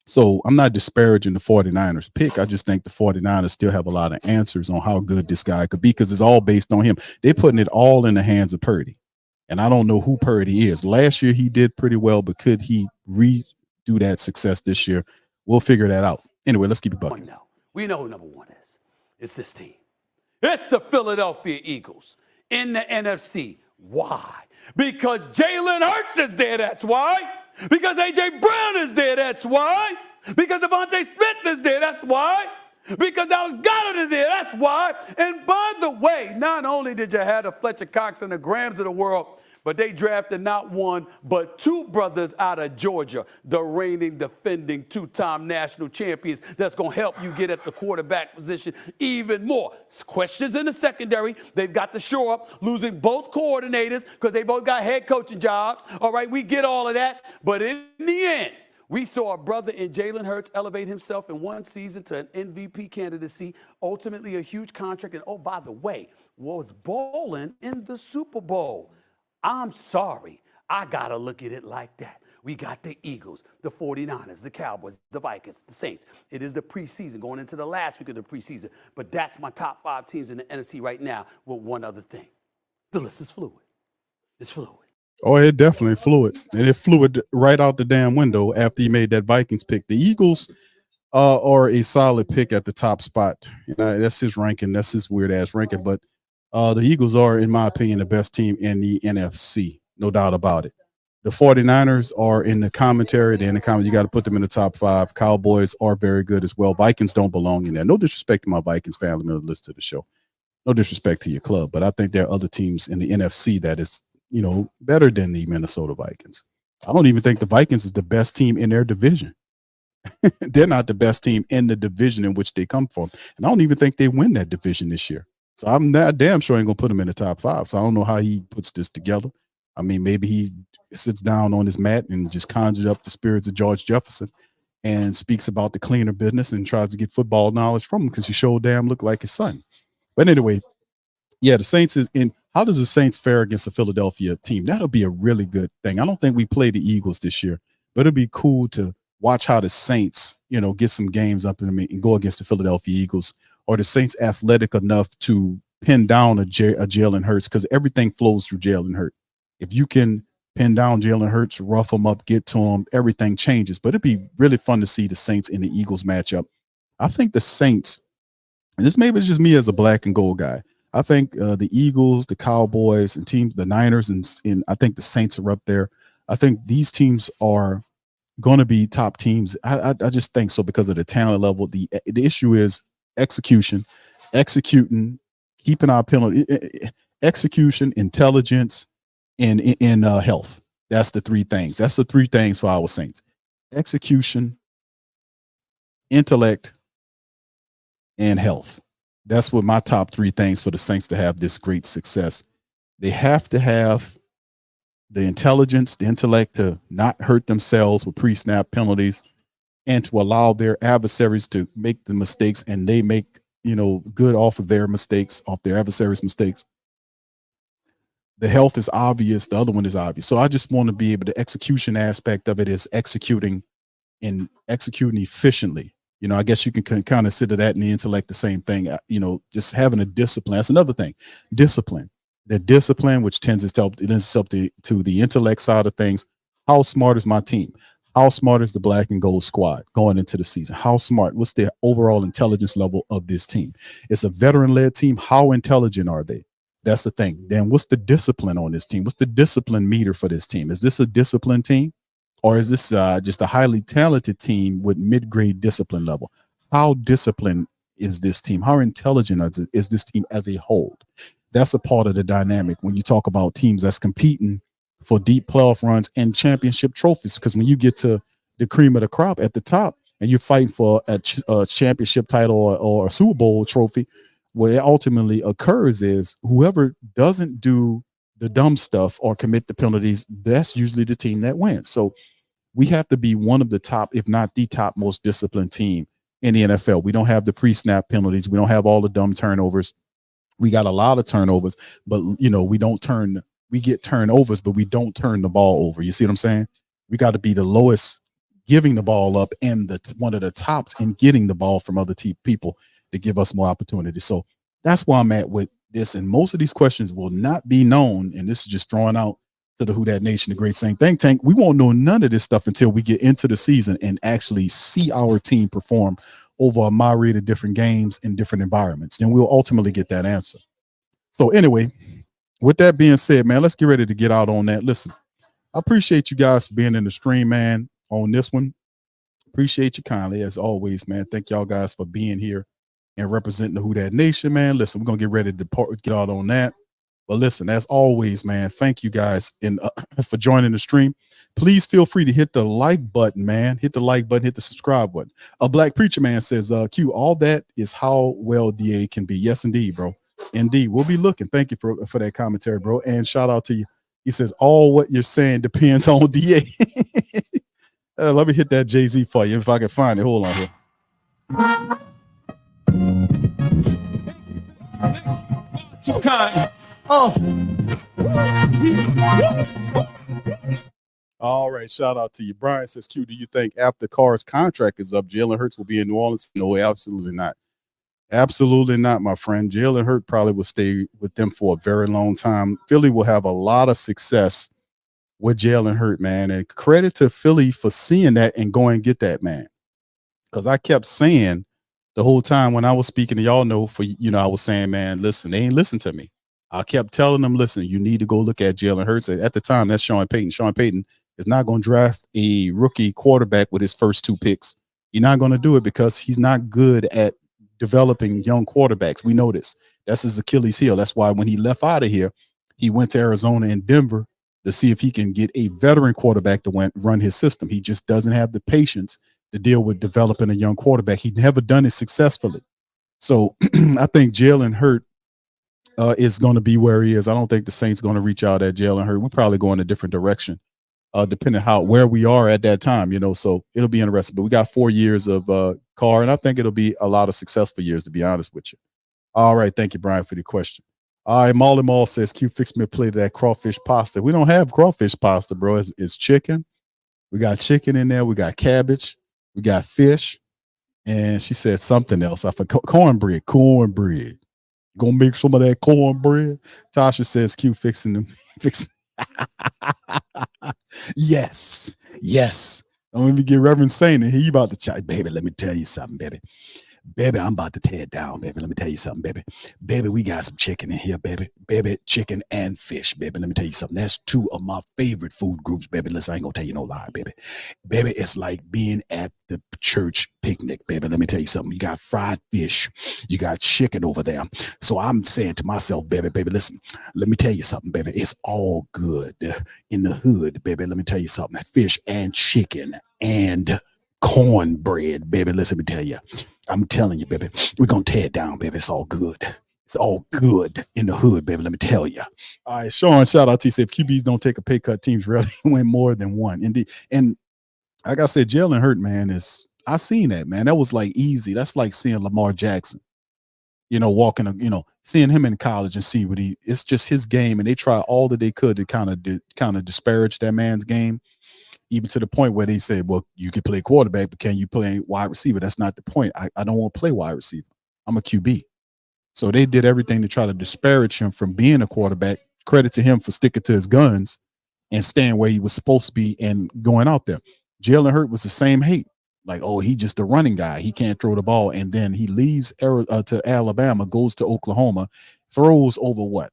So I'm not disparaging the 49ers pick. I just think the 49ers still have a lot of answers on how good this guy could be because it's all based on him. They're putting it all in the hands of Purdy. And I don't know who Purdy is. Last year he did pretty well, but could he redo that success this year? We'll figure that out. Anyway, let's keep it bucking. We know who number 1 is. It's this team. It's the Philadelphia Eagles in the NFC. Why? Because Jalen Hurts is there, that's why. Because A.J. Brown is there, that's why. Because Devontae Smith is there, that's why. Because Dallas Goedert is there, that's why. And by the way, not only did you have the Fletcher Cox and the Grahams of the world, but they drafted not one, but two brothers out of Georgia, the reigning, defending, two-time national champions that's going to help you get at the quarterback position even more. Questions in the secondary. They've got to shore up, losing both coordinators because they both got head coaching jobs. All right, we get all of that, but in the end, we saw a brother in Jalen Hurts elevate himself in one season to an MVP candidacy, ultimately a huge contract, and oh, by the way, was bowling in the Super Bowl. I'm sorry, I gotta look at it like that. We got the Eagles, the 49ers, the Cowboys, the Vikings, the Saints. It is the preseason, going into the last week of the preseason, but that's my top 5 teams in the NFC right now with one other thing. The list is fluid. It's fluid. Oh, it definitely flew it. And it flew it right out the damn window after he made that Vikings pick. The Eagles are a solid pick at the top spot. You know, that's his ranking. That's his weird ass ranking. But the Eagles are, in my opinion, the best team in the NFC. No doubt about it. The 49ers are in the commentary. They're in the comment. You got to put them in the top 5. Cowboys are very good as well. Vikings don't belong in there. No disrespect to my Vikings family members listen to the show. No disrespect to your club. But I think there are other teams in the NFC that is, you know, better than the Minnesota Vikings. I don't even think the Vikings is the best team in their division. They're not the best team in the division in which they come from. And I don't even think they win that division this year. So I'm not damn sure I ain't going to put them in the top 5. So I don't know how he puts this together. I mean, maybe he sits down on his mat and just conjures up the spirits of George Jefferson and speaks about the cleaner business and tries to get football knowledge from him because he sure damn look like his son. But anyway, yeah, the Saints is in. How does the Saints fare against the Philadelphia team? That'll be a really good thing. I don't think we play the Eagles this year, but it'll be cool to watch how the Saints, you know, get some games up in them and go against the Philadelphia Eagles. Or the Saints athletic enough to pin down a Jalen Hurts, because everything flows through Jalen Hurts. If you can pin down Jalen Hurts, rough him up, get to him, everything changes. But it'd be really fun to see the Saints and the Eagles matchup. I think the Saints, and this maybe is just me as a black and gold guy, I think the Eagles, the Cowboys, and teams, the Niners, and I think the Saints are up there. I think these teams are going to be top teams. I just think so because of the talent level. The issue is execution, executing, keeping our penalty, execution, intelligence, and in health. That's the 3 things. That's the 3 things for our Saints: execution, intellect, and health. That's what my top 3 things for the Saints to have this great success. They have to have the intelligence, the intellect to not hurt themselves with pre-snap penalties and to allow their adversaries to make the mistakes and they make, you know, good off of their mistakes, off their adversaries' mistakes. The health is obvious. The other one is obvious. So I just want to be able to, execution aspect of it is executing and executing efficiently. You know, I guess you can kind of consider that in the intellect the same thing. You know, just having a discipline. That's another thing. Discipline. The discipline, which tends itself to the intellect side of things. How smart is my team? How smart is the black and gold squad going into the season? How smart? What's the overall intelligence level of this team? It's a veteran-led team. How intelligent are they? That's the thing. Then what's the discipline on this team? What's the discipline meter for this team? Is this a disciplined team? Or is this just a highly talented team with mid-grade discipline level? How disciplined is this team? How intelligent is this team as a whole? That's a part of the dynamic when you talk about teams that's competing for deep playoff runs and championship trophies. Because when you get to the cream of the crop at the top and you're fighting for a championship title or a Super Bowl trophy, what ultimately occurs is whoever doesn't do the dumb stuff or commit the penalties, that's usually the team that wins. So we have to be one of the top, if not the top most disciplined team in the NFL. We don't have the pre-snap penalties. We don't have all the dumb turnovers. We got a lot of turnovers, but you know, we get turnovers, but we don't turn the ball over. You see what I'm saying? We got to be the lowest giving the ball up and one of the tops in getting the ball from other people to give us more opportunity. So that's where I'm at with this. And most of these questions will not be known. And this is just throwing out to the Who Dat Nation, the Great Saint Think Tank. We won't know none of this stuff until we get into the season and actually see our team perform over a myriad of different games in different environments. Then we'll ultimately get that answer. So anyway, with that being said, man, let's get ready to get out on that. Listen, I appreciate you guys for being in the stream, man, on this one. Appreciate you kindly, as always, man. Thank y'all guys for being here and representing the Who Dat Nation, man. Listen, we're going to get ready to get out on that. But listen, as always, man, thank you guys for joining the stream. Please feel free to hit the like button, man. Hit the like button, hit the subscribe button. A Black Preacher Man says, Q, all that is how well DA can be. Yes, indeed, bro. Indeed. We'll be looking. Thank you for that commentary, bro. And shout out to you. He says, all what you're saying depends on DA. Let me hit that Jay-Z for you if I can find it. Hold on here. Too kind. All right, shout out to you. Brian says, Q, do you think after Carr's contract is up, Jalen Hurts will be in New Orleans? No, absolutely not. Absolutely not, my friend. Jalen Hurts probably will stay with them for a very long time. Philly will have a lot of success with Jalen Hurts, man. And credit to Philly for seeing that and going and get that man. Because I kept saying the whole time when I was speaking to y'all know I was saying, man, listen, they ain't listen to me. I kept telling them, listen, you need to go look at Jalen Hurts. At the time, that's Sean Payton. Sean Payton is not going to draft a rookie quarterback with his first 2 picks. He's not going to do it because he's not good at developing young quarterbacks. We know this. That's his Achilles heel. That's why when he left out of here, he went to Arizona and Denver to see if he can get a veteran quarterback to run his system. He just doesn't have the patience to deal with developing a young quarterback. He'd never done it successfully. So I think Jalen Hurts is going to be where he is. I don't think the Saints going to reach out at Jalen Hurts. We'll probably go in a different direction, depending where we are at that time, so it'll be interesting. But we got 4 years of Carr, and I think it'll be a lot of successful years, to be honest with you. All right. Thank you, Brian, for the question. All right. Molly Mall says, Q, fix me a plate of that crawfish pasta. We don't have crawfish pasta, bro. It's chicken. We got chicken in there. We got cabbage. We got fish. And she said something else. I forgot. Cornbread. Gonna make some of that cornbread. Tasha says, Q, fixing them. Yes. Let me get Reverend Saint and he about to chat. Baby, let me tell you something, baby. Baby, I'm about to tear it down, baby. Let me tell you something, baby. Baby, we got some chicken in here, baby. Baby, chicken and fish, baby. Let me tell you something. That's 2 of my favorite food groups, baby. Listen, I ain't gonna tell you no lie, baby. Baby, it's like being at the church picnic, baby. Let me tell you something. You got fried fish. You got chicken over there. So I'm saying to myself, baby, listen, let me tell you something, baby. It's all good in the hood, baby. Let me tell you something. Fish and chicken and cornbread, baby. Listen, let me tell you. I'm telling you, baby, we're going to tear it down, baby. It's all good. It's all good in the hood, baby. Let me tell you. All right, Sean, shout out to you. Say, if QBs don't take a pay cut, teams rarely win more than one. Indeed. And like I said, Jalen Hurts, man, I seen that, man. That was like easy. That's like seeing Lamar Jackson, walking, seeing him in college and see it's just his game. And they try all that they could to kind of disparage that man's game. Even to the point where they said, well, you can play quarterback, but can you play wide receiver? That's not the point. I don't want to play wide receiver. I'm a QB. So they did everything to try to disparage him from being a quarterback. Credit to him for sticking to his guns and staying where he was supposed to be and going out there. Jalen Hurts was the same hate. Like, oh, he just a running guy. He can't throw the ball. And then he leaves to Alabama, goes to Oklahoma, throws over what?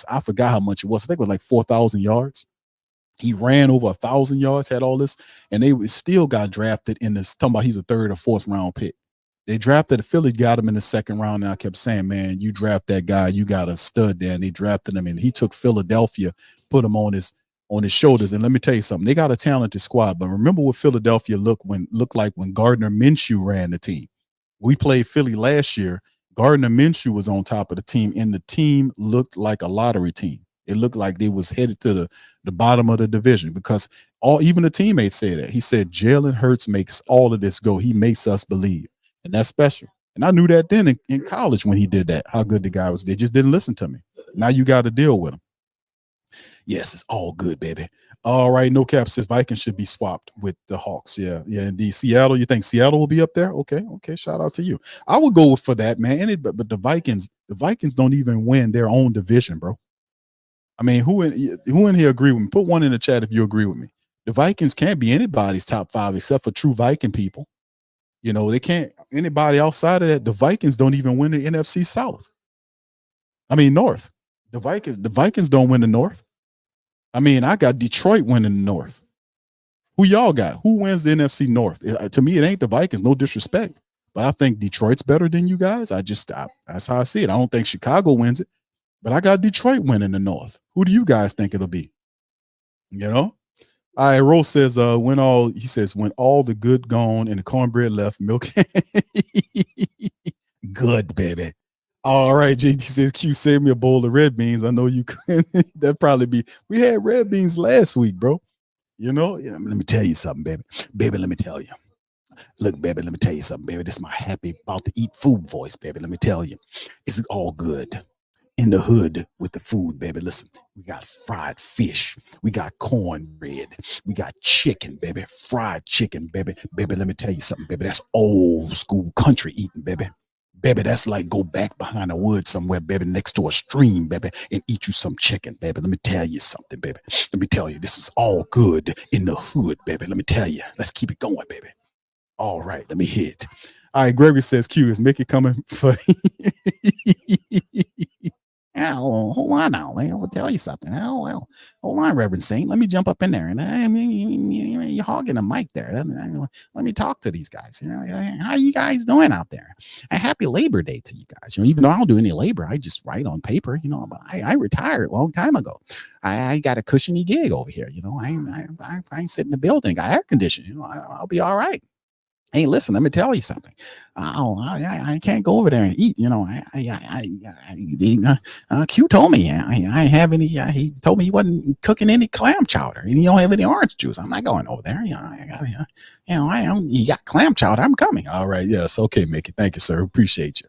I forgot how much it was. I think it was like 4,000 yards. He ran over 1,000 yards, had all this, and they still got drafted in this. Talking about he's a 3rd or 4th round pick. They drafted Philly, got him in the 2nd round, and I kept saying, man, you draft that guy, you got a stud there. And they drafted him, and he took Philadelphia, put him on his shoulders. And let me tell you something, they got a talented squad. But remember what Philadelphia looked like when Gardner Minshew ran the team. We played Philly last year. Gardner Minshew was on top of the team, and the team looked like a lottery team. It looked like they was headed to the bottom of the division because even the teammates said that. He said, Jalen Hurts makes all of this go. He makes us believe. And that's special. And I knew that then in college when he did that, how good the guy was. They just didn't listen to me. Now you got to deal with him. Yes, it's all good, baby. All right, No Cap says Vikings should be swapped with the Hawks. Yeah, indeed. Seattle, you think Seattle will be up there? Okay, shout out to you. I would go for that, man. But the Vikings don't even win their own division, bro. I mean, who in here agree with me? Put one in the chat if you agree with me. The Vikings can't be anybody's top 5 except for true Viking people. They can't. Anybody outside of that, the Vikings don't even win the NFC South. I mean, North. The Vikings don't win the North. I mean, I got Detroit winning the North. Who y'all got? Who wins the NFC North? To me, it ain't the Vikings. No disrespect, but I think Detroit's better than you guys. That's how I see it. I don't think Chicago wins it. But I got Detroit winning the North. Who do you guys think it'll be? You know? All right, Rose says, when all the good gone and the cornbread left, milk. Good, baby. All right, JT says, Q, save me a bowl of red beans. I know you could. That'd probably be. We had red beans last week, bro. You know, let me tell you something, baby. Baby, let me tell you. Look, baby, let me tell you something, baby. This is my happy about to eat food voice, baby. Let me tell you. It's all good in the hood with the food, baby. Listen, we got fried fish. We got cornbread. We got chicken, baby. Fried chicken, baby. Baby, let me tell you something, baby. That's old school country eating, baby. Baby, that's like go back behind the woods somewhere, baby, next to a stream, baby, and eat you some chicken, baby. Let me tell you something, baby. Let me tell you, this is all good in the hood, baby. Let me tell you. Let's keep it going, baby. All right, let me hit. All right, Gregory says, Q, is Mickey coming for Oh, hold on now. I'll tell you something. Oh, well, hold on, Reverend Saint. Let me jump up in there. And you're hogging a mic there. Let me talk to these guys. You know, how you guys doing out there? A happy Labor Day to you guys. You know, even though I don't do any labor, I just write on paper. You know, but I retired a long time ago. I got a cushiony gig over here. You know, I sit in the building, got air conditioning. You know, I'll be all right. Hey, listen, let me tell you something. I can't go over there and eat. You know, Q told me I have any. He told me he wasn't cooking any clam chowder, and he don't have any orange juice. I'm not going over there. You got clam chowder. I'm coming. All right, yes, okay, Mickey. Thank you, sir. Appreciate you.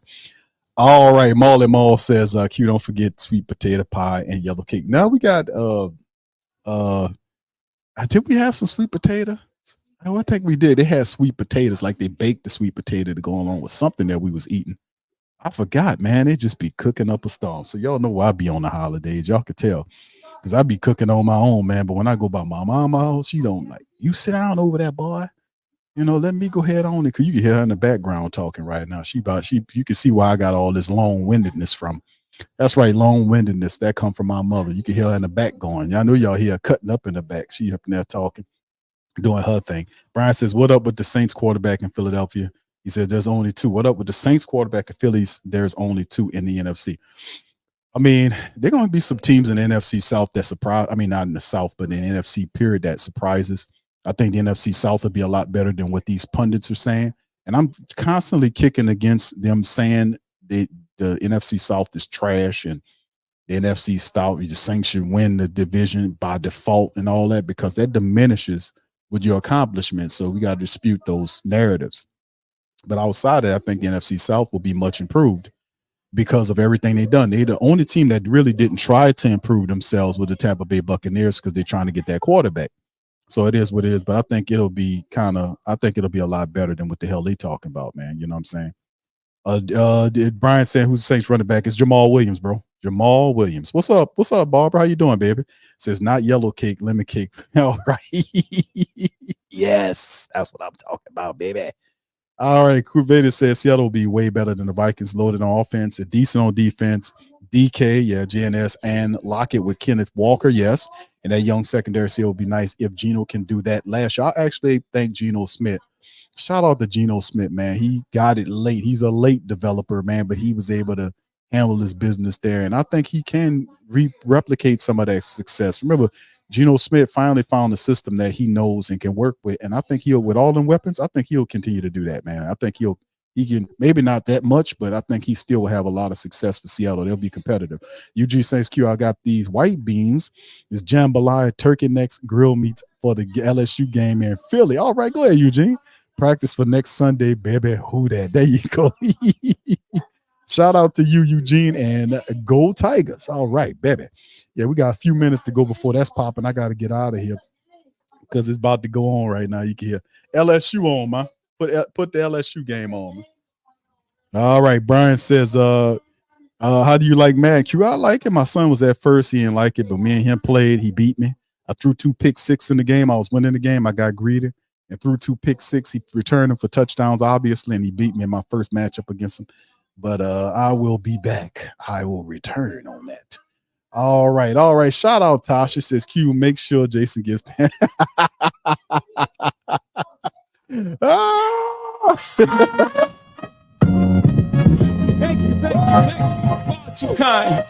All right, Marley Mall says, Q, don't forget sweet potato pie and yellow cake. Now we got did we have some sweet potato? I think we did. They had sweet potatoes, like they baked the sweet potato to go along with something that we was eating. I forgot, man. They just be cooking up a storm. So y'all know why I be on the holidays. Y'all could tell. Because I be cooking on my own, man. But when I go by my mama's house, she don't like, you sit down over there, boy. You know, let me go ahead on it. Because you can hear her in the background talking right now. You can see why I got all this long-windedness from. That's right, long-windedness. That come from my mother. You can hear her in the back going. I know y'all hear her cutting up in the back. She up in there talking, doing her thing. Brian says, what up with the Saints quarterback in Philadelphia? He said, there's only two. What up with the Saints quarterback in Phillies? There's only two in the NFC. I mean, they're going to be some teams in the NFC South that surprise. I mean, not in the South, but in the NFC period that surprises. I think the NFC South will be a lot better than what these pundits are saying. And I'm constantly kicking against them saying the NFC South is trash and the NFC South, the Saints should win the division by default and all that, because that diminishes with your accomplishments. So we got to dispute those narratives. But outside of that, I think the NFC South will be much improved because of everything they've done. They're the only team that really didn't try to improve themselves with the Tampa Bay Buccaneers because they're trying to get that quarterback. So it is what it is. But I think it'll be a lot better than what the hell they talking about, man. You know what I'm saying? Brian saying, who's the Saints running back? It's Jamal Williams, bro. Jamal Williams. What's up? What's up, Barbara? How you doing, baby? Says not yellow cake, lemon cake. All right. Yes, that's what I'm talking about, baby. All right. Kruvader says Seattle will be way better than the Vikings, loaded on offense and decent on defense. DK, yeah, JNS, and Lockett with Kenneth Walker, yes. And that young secondary seal will be nice if Geno can do that. Last year, I actually thank Geno Smith. Shout out to Geno Smith, man. He got it late. He's a late developer, man, but he was able to handle his business there. And I think he can replicate some of that success. Remember, Geno Smith finally found a system that he knows and can work with. And I think with all them weapons, I think he'll continue to do that, man. I think he can, maybe not that much, but I think he still will have a lot of success for Seattle. They'll be competitive. Eugene says, Q, I got these white beans, this jambalaya, turkey necks, grill meats for the LSU game in Philly. All right, go ahead, Eugene. Practice for next Sunday, baby. Who that? There you go. Shout out to you, Eugene, and go Tigers. All right, baby. Yeah, we got a few minutes to go before that's popping. I got to get out of here because it's about to go on right now. You can hear LSU on, man. Put the LSU game on, man. All right, Brian says, how do you like Madden? Q, I like it. My son was at first. He didn't like it, but me and him played. He beat me. I threw 2 pick six in the game. I was winning the game. I got greedy and threw 2 pick six. He returned them for touchdowns, obviously, and he beat me in my first matchup against him. But I will be back. I will return on that. All right. Shout out Tasha. Says Q, make sure Jason gets thank you. Far too kind.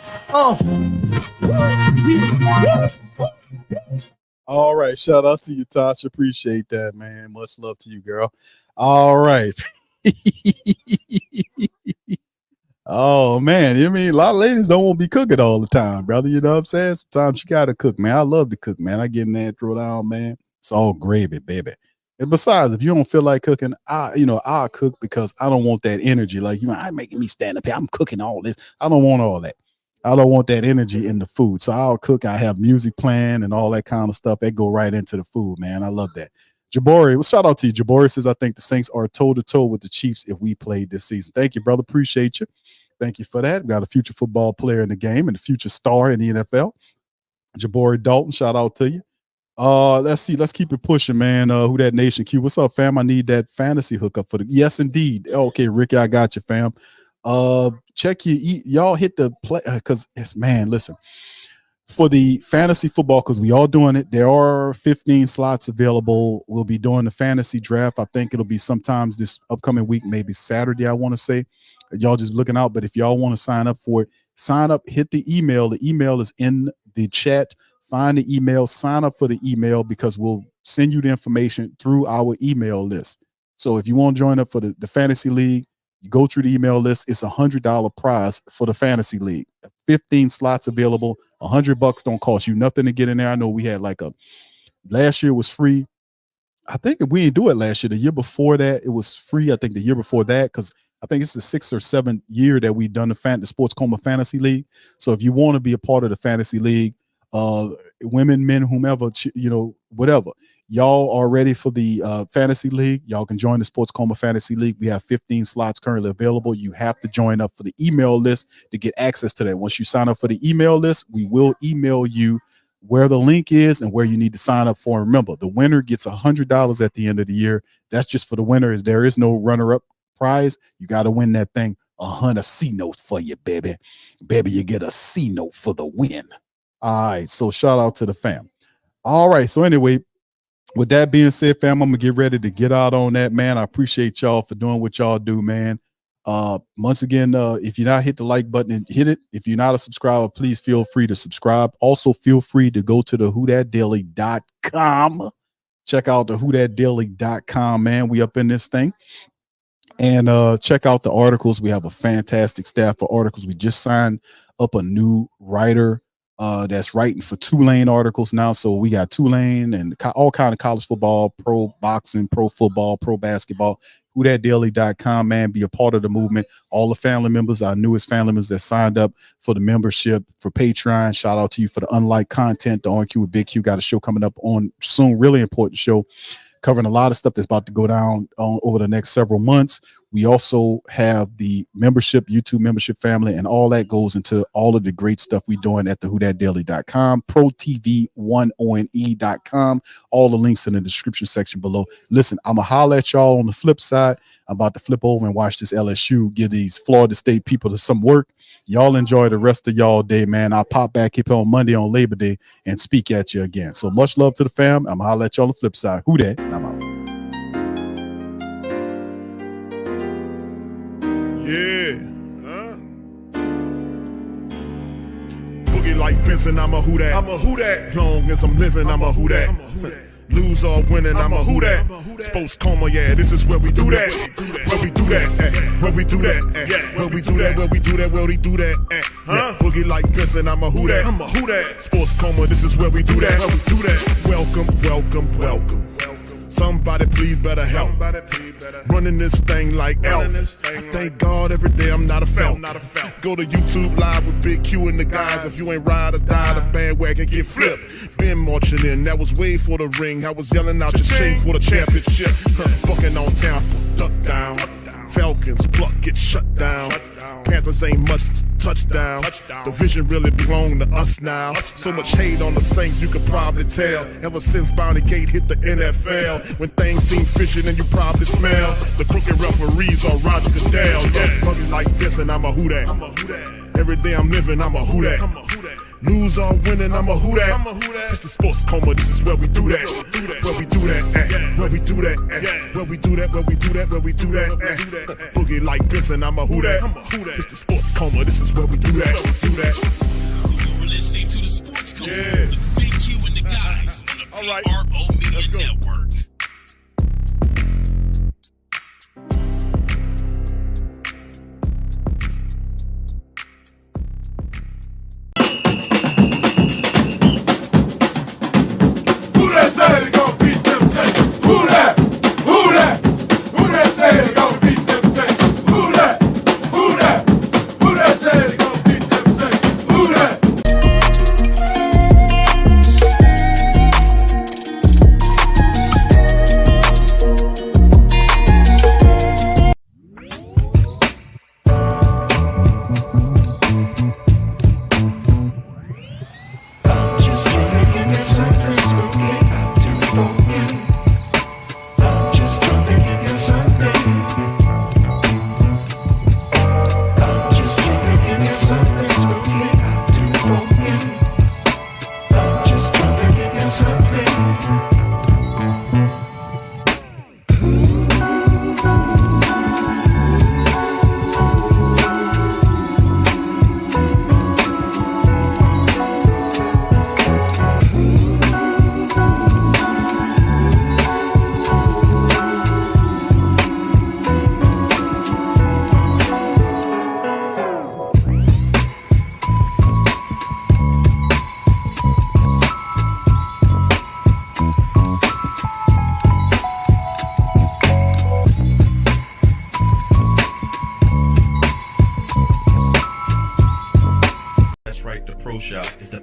All right. Shout out to you, Tasha. Appreciate that, man. Much love to you, girl. All right. Oh, man. You mean a lot of ladies don't want to be cooking all the time, brother. You know what I'm saying? Sometimes you got to cook, man. I love to cook, man. I get in there and throw down, man. It's all gravy, baby. And besides, if you don't feel like cooking, I'll cook because I don't want that energy. Like, I'm making me stand up here. I'm cooking all this. I don't want all that. I don't want that energy in the food. So I'll cook. I have music playing and all that kind of stuff. That go right into the food, man. I love that. Jabori, well, shout out to you. Jabori says, I think the Saints are toe-to-toe with the Chiefs if we played this season. Thank you, brother. Appreciate you. Thank you for that. We got a future football player in the game and a future star in the NFL. Jabori Dalton, shout out to you. Let's see. Let's keep it pushing, man. Who that Nation Q? What's up, fam? I need that fantasy hookup for the. Yes, indeed. Okay, Ricky, I got you, fam. Check y'all hit the play because it's listen. For the fantasy football, because we all doing it, there are 15 slots available. We'll be doing the fantasy draft. I think it'll be sometimes this upcoming week, maybe Saturday, I want to say. Y'all just looking out. But if y'all want to sign up for it, sign up, hit the email. The email is in the chat. Find the email, sign up for the email because we'll send you the information through our email list. So if you want to join up for the fantasy league, you go through the email list. It's $100 prize for the fantasy league. 15 slots available. $100 don't cost you nothing to get in there. I know we had last year was free. I think we didn't do it last year. The year before that, it was free. I think the year before that, because I think it's the 6th or 7th year that we've done the Sports Coma Fantasy League. So if you want to be a part of the fantasy league, women, men, whomever, whatever, y'all are ready for the fantasy league. Y'all can join the Sports Coma Fantasy League. We have 15 slots currently available. You have to join up for the email list to get access to that. Once you sign up for the email list, we will email you where the link is and where you need to sign up for. And remember, the winner gets $100 at the end of the year. That's just for the winner. There is no runner-up prize. You got to win that thing. A C note for you, baby. Baby, you get a C note for the win. All right, so shout out to the fam. All right, so anyway, with that being said, fam, I'm gonna get ready to get out on that, man. I appreciate y'all for doing what y'all do, man. Once again, if you're not hit the like button and hit it. If you're not a subscriber, please feel free to subscribe. Also, feel free to go to the whothatdaily.com. Check out the whothatdaily.com, man. We up in this thing. And check out the articles. We have a fantastic staff for articles. We just signed up a new writer that's writing for Tulane articles now. So we got Tulane and all kind of college football, pro boxing, pro football, pro basketball. whothatdaily.com, man. Be a part of the movement. All the family members, our newest family members that signed up for the membership for Patreon. Shout out to you for the unlike content. The On-Q with Big Q got a show coming up on soon. Really important show covering a lot of stuff that's about to go down over the next several months. We also have the membership, YouTube membership family, and all that goes into all of the great stuff we're doing at the whothatdaily.com, protv1one.com. All the links in the description section below. Listen, I'm going to holler at y'all on the flip side. I'm about to flip over and watch this LSU give these Florida State people some work. Y'all enjoy the rest of y'all day, man. I'll pop back here on Monday on Labor Day and speak at you again. So much love to the fam. I'm going to holler at y'all on the flip side. Who that? And I'm out. Yeah. Boogie like Benson, I'm a who that. I'm a who that. Long as I'm living, I'm a who that. Lose or winning, I'm a who that. Sports Coma, yeah, this is where we do that. Where we do that, where we do that, where we do that, where we do that, where we do that, Boogie like Benson, I'm a who that. I'm a who that. Sports Coma, this is where we do that. Where we do that. Welcome, welcome, welcome. Somebody please better help. Running this thing like Elf. I thank God every day I'm not a Falcon. Go to YouTube Live with Big Q and the guys. If you ain't ride or die, the bandwagon get flipped. Been marching in, that was way for the ring. I was yelling out your shame for the championship. Bucking on Tampa, duck down. Falcons, pluck, get shut down. Panthers ain't much touchdown. The vision really belong to us now. So much hate on the Saints, you could probably tell. Ever since Bounty Gate hit the NFL, when things seem fishy and you probably smell the crooked referees or Roger Goodell. Buggy like this and I'm a who that. Every day I'm living, I'm a who that. Lose or winning, I'm a who that. It's the Sports Coma, this is where we do that. Where we do that, where we do that, where we do that, where we do that, where we do that. Boogie like Benson, I'm a who that. It's the Sports Coma, this is where we do that. listening to the Sports Coma with Big Q and the guys on the PRO Media Network.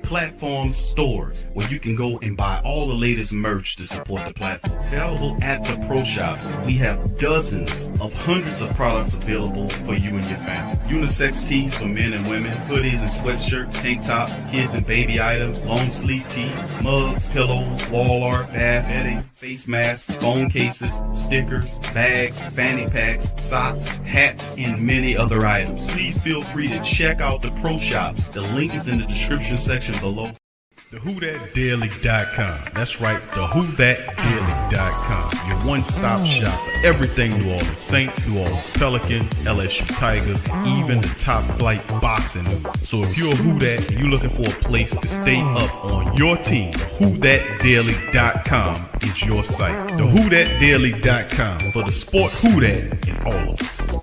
Platform store where you can go and buy all the latest merch to support the platform. Available at the Pro Shops, we have dozens of hundreds of products available for you and your family. Unisex tees for men and women, hoodies and sweatshirts, tank tops, kids and baby items, long sleeve tees, mugs, pillows, wall art, bath bedding, face masks, phone cases, stickers, bags, fanny packs, socks, hats, and many other items. Please feel free to check out the Pro Shops. The link is in the description section below. TheWhoThatDaily.com. That's right, TheWhoThatDaily.com. Your one-stop shop for everything New Orleans Saints, New Orleans Pelicans, LSU Tigers, even the top flight boxing news. So if you're a Who That and you're looking for a place to stay up on your team, TheWhoThatDaily.com is your site. TheWhoThatDaily.com for the sport Who That in all of us.